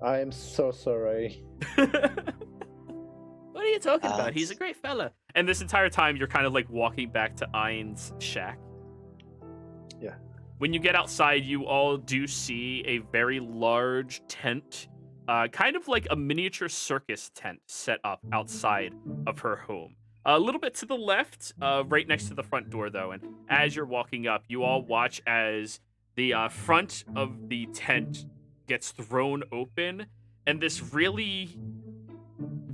I am so sorry. What are you talking about? He's a Alex. great fella. And this entire time, you're kind of like walking back to Ein's shack. Yeah. When you get outside, you all do see a very large tent, kind of like a miniature circus tent set up outside of her home. A little bit to the left, right next to the front door, though. And as you're walking up, you all watch as the front of the tent gets thrown open, and this really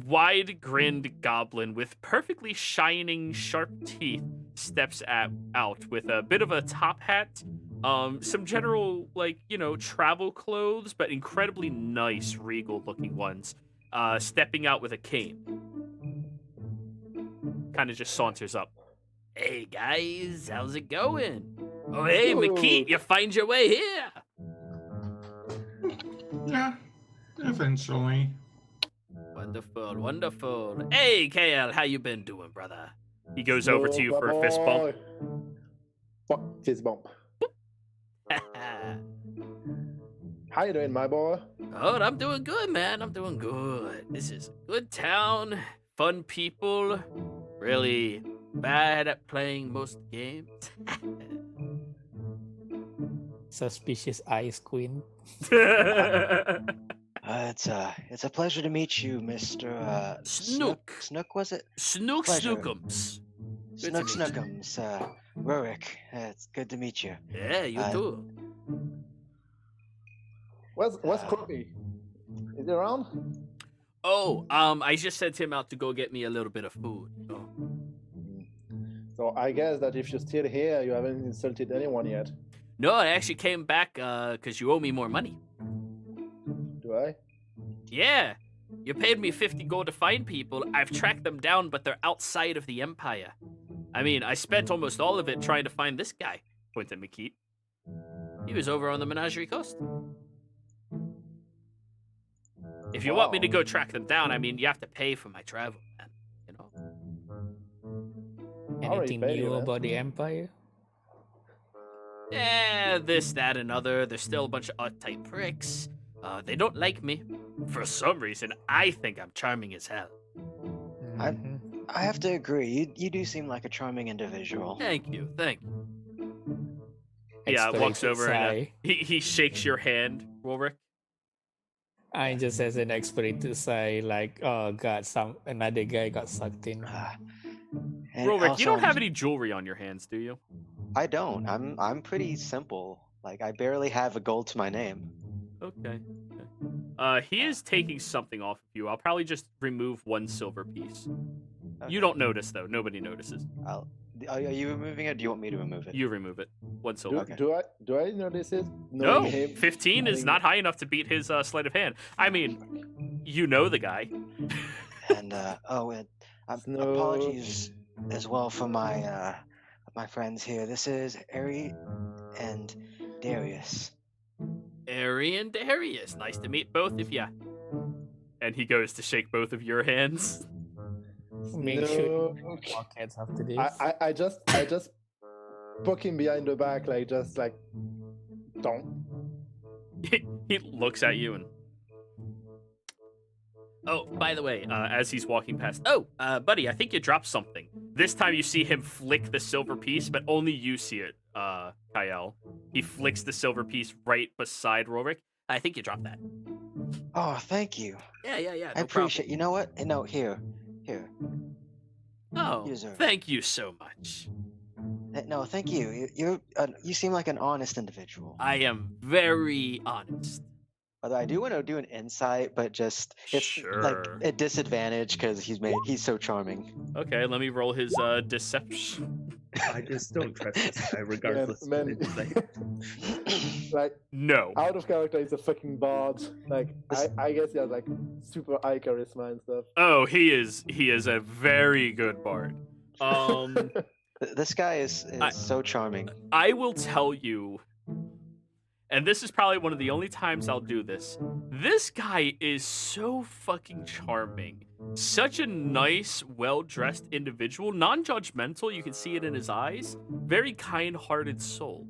wide-grinned goblin with perfectly shining, sharp teeth steps out with a bit of a top hat, some general, travel clothes, but incredibly nice, regal-looking ones, stepping out with a cane. Kind of just saunters up. Hey, guys, how's it going? Oh, hey, McKeith, you find your way here? Yeah, eventually. Wonderful, wonderful. Hey, KL, how you been doing, brother? He goes over to you for a fist bump. Fist bump. How you doing, my boy? Oh, I'm doing good, man. I'm doing good. This is a good town, fun people, really bad at playing most games. Suspicious eyes queen. It's a pleasure to meet you, Mr. Snook. Snook, was it? Snook Pleasure. Snookums. Good Snook to meet you. Snookums. Rurik. It's good to meet you. Yeah, you too. Where's Croppy? Is he around? Oh, I just sent him out to go get me a little bit of food. So. So I guess that if you're still here, you haven't insulted anyone yet. No, I actually came back because you owe me more money. Do I? Yeah, you paid me 50 gold to find people. I've tracked them down, but they're outside of the Empire. I mean, I spent almost all of it trying to find this guy. Point at McKeith. He was over on the Menagerie Coast. If you want me to go track them down, I mean, you have to pay for my travel, man. You know? Already Anything paid you, new man. about the Empire? Yeah, this, that, and other. There's still a bunch of odd-type pricks. They don't like me. For some reason, I think I'm charming as hell. Mhm. I have to agree. You do seem like a charming individual. Thank you. Yeah, Expedited walks over and sigh. he shakes your hand, Ulrich. I just has an expedited sigh, like, oh god, another guy got sucked in. And Ulrich, you don't also, have any jewelry on your hands, do you? I don't. I'm pretty simple. Like I barely have a gold to my name. Okay. He is taking something off of you. I'll probably just remove one silver piece. Okay. You don't notice, though. Nobody notices. Are you removing it? Or do you want me to remove it? You remove it. One Do, silver. Okay. do I notice it? No, Knowing him, 15 is knowing- not high enough to beat his sleight of hand. I mean, you know the guy. And Snook. apologies as well for my friends here. This is Ari and Darius. Ari and Darius. Nice to meet both of you. And he goes to shake both of your hands. Make sure Snook. pockets after this. I just poke him behind the back, don't. He looks at you and. Oh, by the way, as he's walking past, buddy, I think you dropped something. This time you see him flick the silver piece, but only you see it, Kyle. He flicks the silver piece right beside Rorik. I think you dropped that. Oh, thank you. Yeah. I appreciate. You know what? No, here. Oh, User. thank you so much. No, thank you. You seem like an honest individual. I am very honest. Although I do want to do an insight, but just it's like Sure. a disadvantage because he's so charming. Okay, let me roll his deception. I just don't trust this guy, regardless Man, of anything. like No. out of character, he's a fucking bard. Like I guess he has like super high charisma and stuff. Oh, he is a very good bard. This guy is so charming. I will tell you, and this is probably one of the only times I'll do this. This guy is so fucking charming. Such a nice, well-dressed individual, non-judgmental, you can see it in his eyes. Very kind-hearted soul.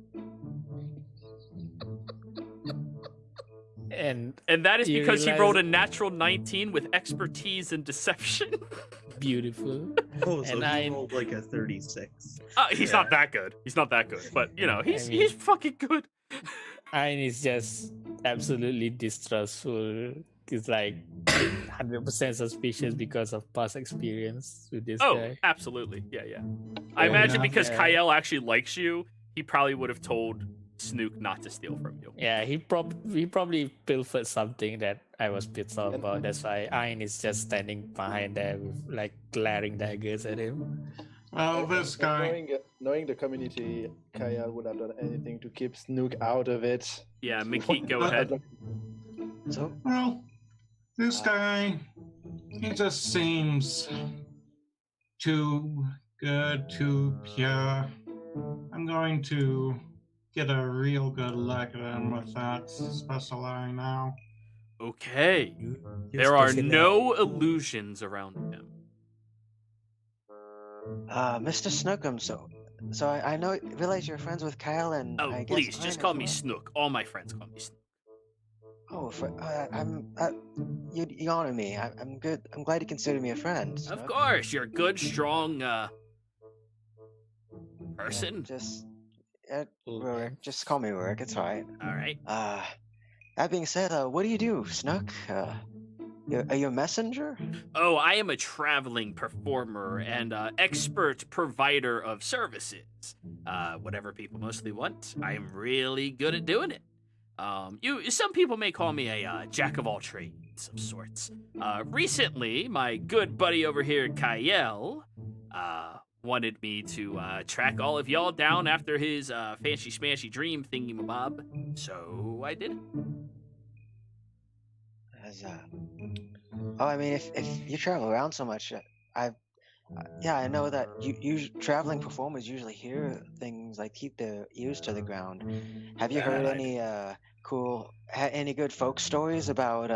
And that is you because he rolled a realize- natural 19 with expertise in deception. beautiful. Oh, so And he I- rolled like a 36. He's not that good. He's not that good. But, you know, he's fucking good. Ayn is just absolutely distrustful. He's like 100% suspicious because of past experience with this Oh, guy. absolutely. Yeah. I Fair imagine enough, because yeah. Kyle actually likes you, he probably would have told Snook not to steal from you. Yeah, he probably pilfered something that I was pissed off And- about. That's why Ayn is just standing behind there with like glaring daggers at him. Well, this And guy. knowing the community, Kyle would have done anything to keep Snook out of it. Yeah, McKeek, go ahead. So Well, this guy, he just seems too good, too pure. I'm going to get a real good look at him with that special eye now. Okay. You There are special no illusions around him. Mr. Snookum, so I know realize you're friends with Kyle and Oh, I guess please, Ayn just as call me well. Snook. All my friends call me Snook. Oh, you honor me. I'm good. I'm glad you consider me a friend. Of Snook. course, you're a good, strong Yeah, person. just Cool, Rourke. man. Just call me Rourke. It's alright. All right. That being said, what do you do, Snook? Are you a messenger? Oh, I am a traveling performer and expert provider of services. Whatever people mostly want, I am really good at doing it. Some people may call me a jack of all trades of sorts. Recently, my good buddy over here, Kyle, wanted me to track all of y'all down after his fancy smashy dream thingy-mabob, so I did it. I mean, if you travel around so much, I know that you traveling performers usually hear things like keep their ears to the ground. Have you heard That I any any good folk stories about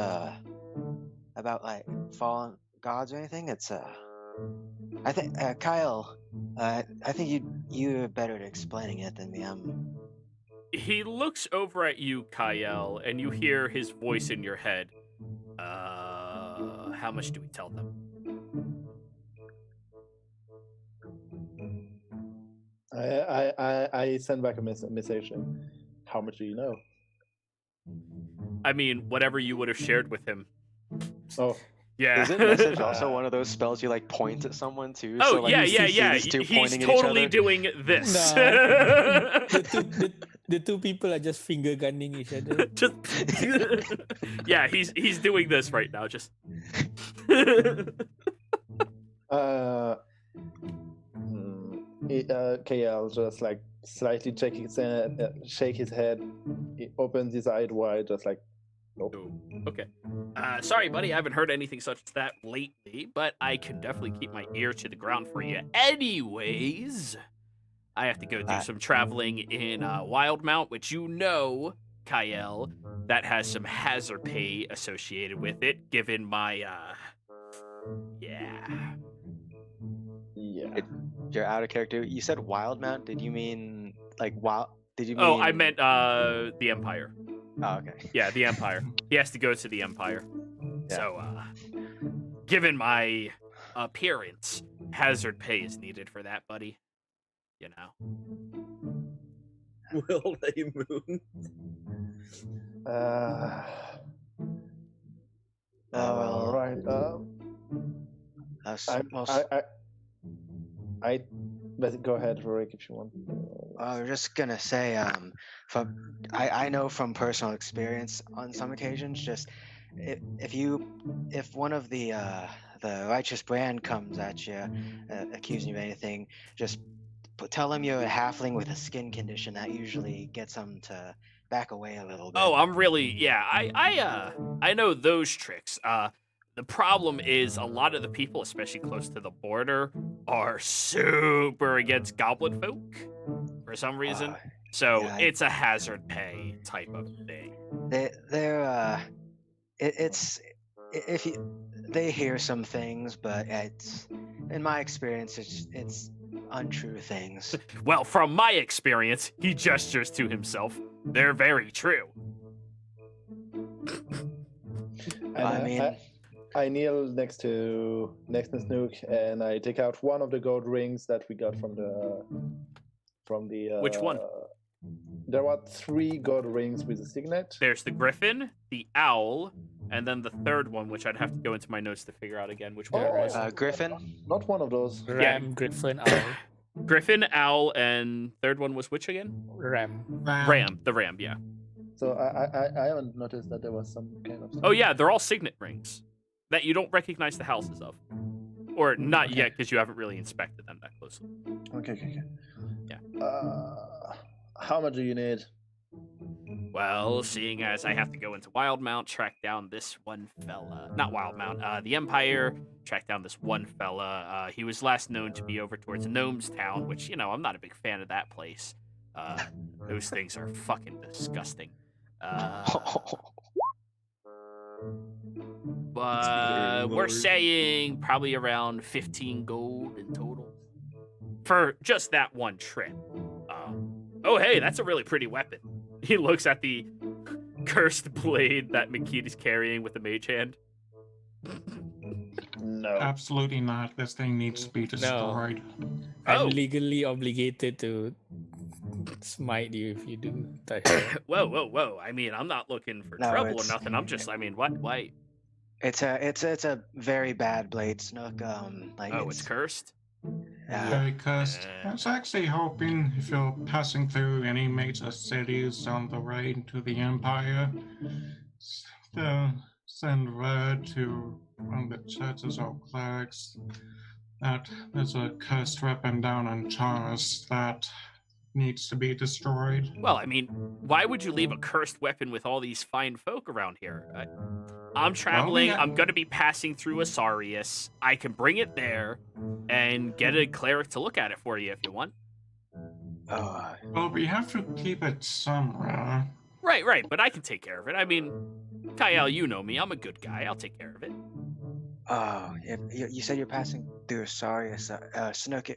like fallen gods or anything? It's I think Kyle, I think you're better at explaining it than me. He looks over at you, Kyle, and you hear his voice in your head. How much do we tell them? I send back a message. How much do you know? I mean, whatever you would have shared with him. Oh, Yeah. Isn't message also one of those spells you like point at someone too? Oh, so, like, yeah. you see these two He's pointing at each totally other? doing this. The two people are just finger gunning each other. Just yeah, he's doing this right now. Just KL just like slightly shake his head. He opens his eyes wide, just like, nope. okay. Sorry, buddy, I haven't heard anything such as that lately, but I can definitely keep my ear to the ground for you. Anyways, I have to go do some traveling in Wildmount, which you know, Kyle, that has some hazard pay associated with it, given my yeah. You're out of character. You said Wildmount. Did you mean like wild? Did you mean? Oh, I meant the Empire. Oh, okay. Yeah, the Empire. He has to go to the Empire. Yeah. So, given my appearance, hazard pay is needed for that, buddy. You know. Will they moon? well, right. That's I But go ahead, Rorik, if you want. I was just gonna say, I know from personal experience on some occasions, just if one of the righteous brand comes at you, accusing you of anything, just tell them you're a halfling with a skin condition. That usually gets them to back away a little bit. Oh, I'm really yeah. I know those tricks. The problem is a lot of the people, especially close to the border, are super against goblin folk for some reason. So yeah, it's a hazard pay type of thing. It's if you they hear some things, but it's in my experience, it's untrue things. Well, from my experience, he gestures to himself. They're very true. And I kneel next to Snook, and I take out one of the gold rings that we got from the. Which one? There were 3 gold rings with a signet. There's the griffin, the owl, and then the third one, which I'd have to go into my notes to figure out again which one it was. Griffin. Not one of those. Ram, Griffin, Owl. Griffin, owl, and third one was which again? Ram. Ram. The ram, yeah. So I haven't noticed that there was some kind of. Oh yeah, they're all signet rings that you don't recognize the houses of, or not yet because you haven't really inspected them that closely. Okay. Yeah. How much do you need? Well, seeing as I have to go into Wildmount, track down this one fella. Not Wildmount, the Empire, track down this one fella. He was last known to be over towards Gnome's Town, which, I'm not a big fan of that place. Those things are fucking disgusting. But we're saying probably around 15 gold in total for just that one trip. Oh, hey, that's a really pretty weapon. He looks at the cursed blade that McKeed is carrying with the mage hand. No. Absolutely not. This thing needs to be destroyed. I'm legally obligated to smite you if you do touch it. Whoa. I mean, I'm not looking for trouble or nothing. I'm just, what? Why? It's a very bad blade, Snook. It's cursed? Very cursed. I was actually hoping if you're passing through any major cities on the way to the Empire, to send word to one of the churches or clerics that there's a cursed weapon down in Charis that needs to be destroyed. Well, I mean, why would you leave a cursed weapon with all these fine folk around here? I'm traveling. I'm going to be passing through Asarius. I can bring it there and get a cleric to look at it for you if you want. Well, we have to keep it somewhere. Right. But I can take care of it. I mean, Kyle, you know me. I'm a good guy. I'll take care of it. You said you're passing through Asarius. Snook,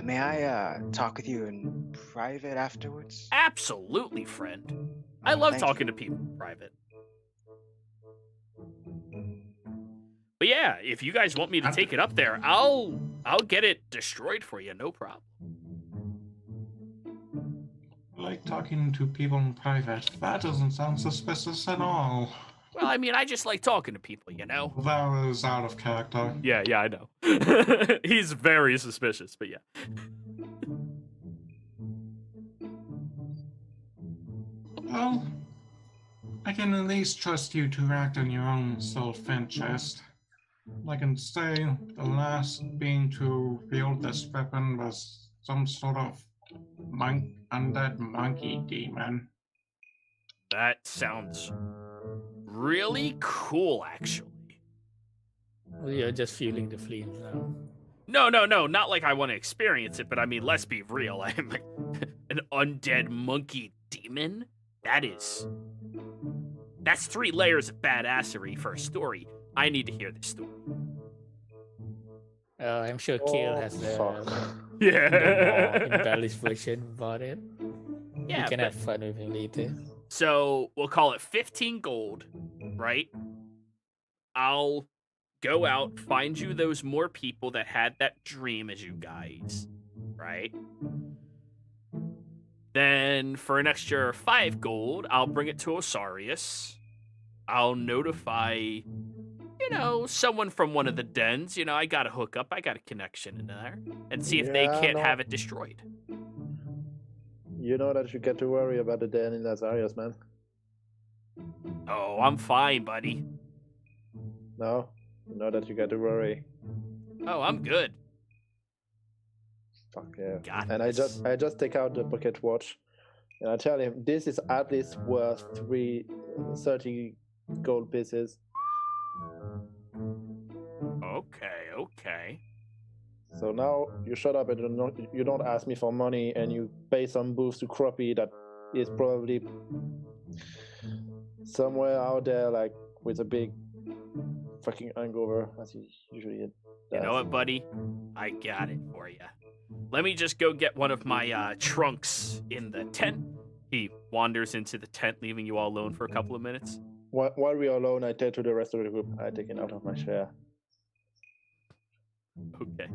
may I talk with you in private afterwards? Absolutely, friend. I love talking to people in private. But yeah, if you guys want me to take it up there, I'll get it destroyed for you, no problem. I like talking to people in private. That doesn't sound suspicious at all. Well, I mean, I just like talking to people, That was out of character. Yeah, I know. He's very suspicious, but yeah. Well, I can at least trust you to act on your own self-interest. I can say the last being to wield this weapon was some sort of undead monkey demon. That sounds really cool, actually. You're just feeling the flames now. No, not like I want to experience it, but I mean, let's be real. I'm an undead monkey demon? That's 3 layers of badassery for a story. I need to hear this story. I'm sure Kale has the Yeah. more embellished version about it. Yeah, You can have fun with him later. So we'll call it 15 gold, right? I'll go out, find you those more people that had that dream as you guys, right? Then for an extra 5 gold, I'll bring it to Osarius. I'll notify, someone from one of the dens. I got to hook up. I got a connection in there and see if they Yeah, can't no. have it destroyed. You know that you get to worry about the den in those areas, man. Oh, I'm fine, buddy. No, you know that you get to worry. Oh, I'm good. Fuck yeah. Got And this. I just take out the pocket watch, and I tell him this is at least worth 30 gold pieces. Okay. So now you shut up and you don't ask me for money, and you pay some boost to Croppy that is probably somewhere out there, like with a big fucking hangover, as he usually does. You know what, buddy? I got it for you. Let me just go get one of my trunks in the tent. He wanders into the tent, leaving you all alone for a couple of minutes. While we are alone, I tell to the rest of the group, I take it out of my share. Okay.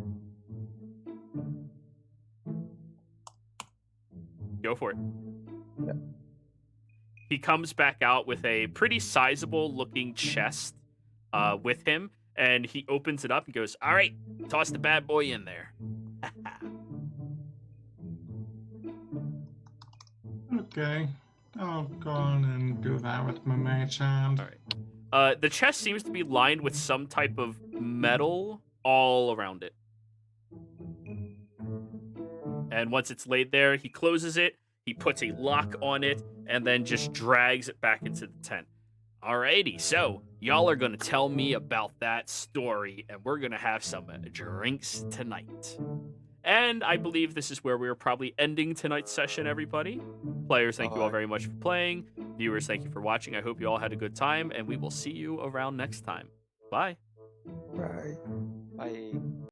Go for it. Yeah. He comes back out with a pretty sizable looking chest with him, and he opens it up and goes, "All right, toss the bad boy in there." Okay. I'll go on and do that with my mage hand. All right. The chest seems to be lined with some type of metal all around it. And once it's laid there, he closes it, he puts a lock on it, and then just drags it back into the tent. Alrighty, so y'all are gonna tell me about that story, and we're gonna have some drinks tonight. And I believe this is where we're probably ending tonight's session, everybody. Players, thank you all very much for playing. Viewers, thank you for watching. I hope you all had a good time, and we will see you around next time. Bye. Bye.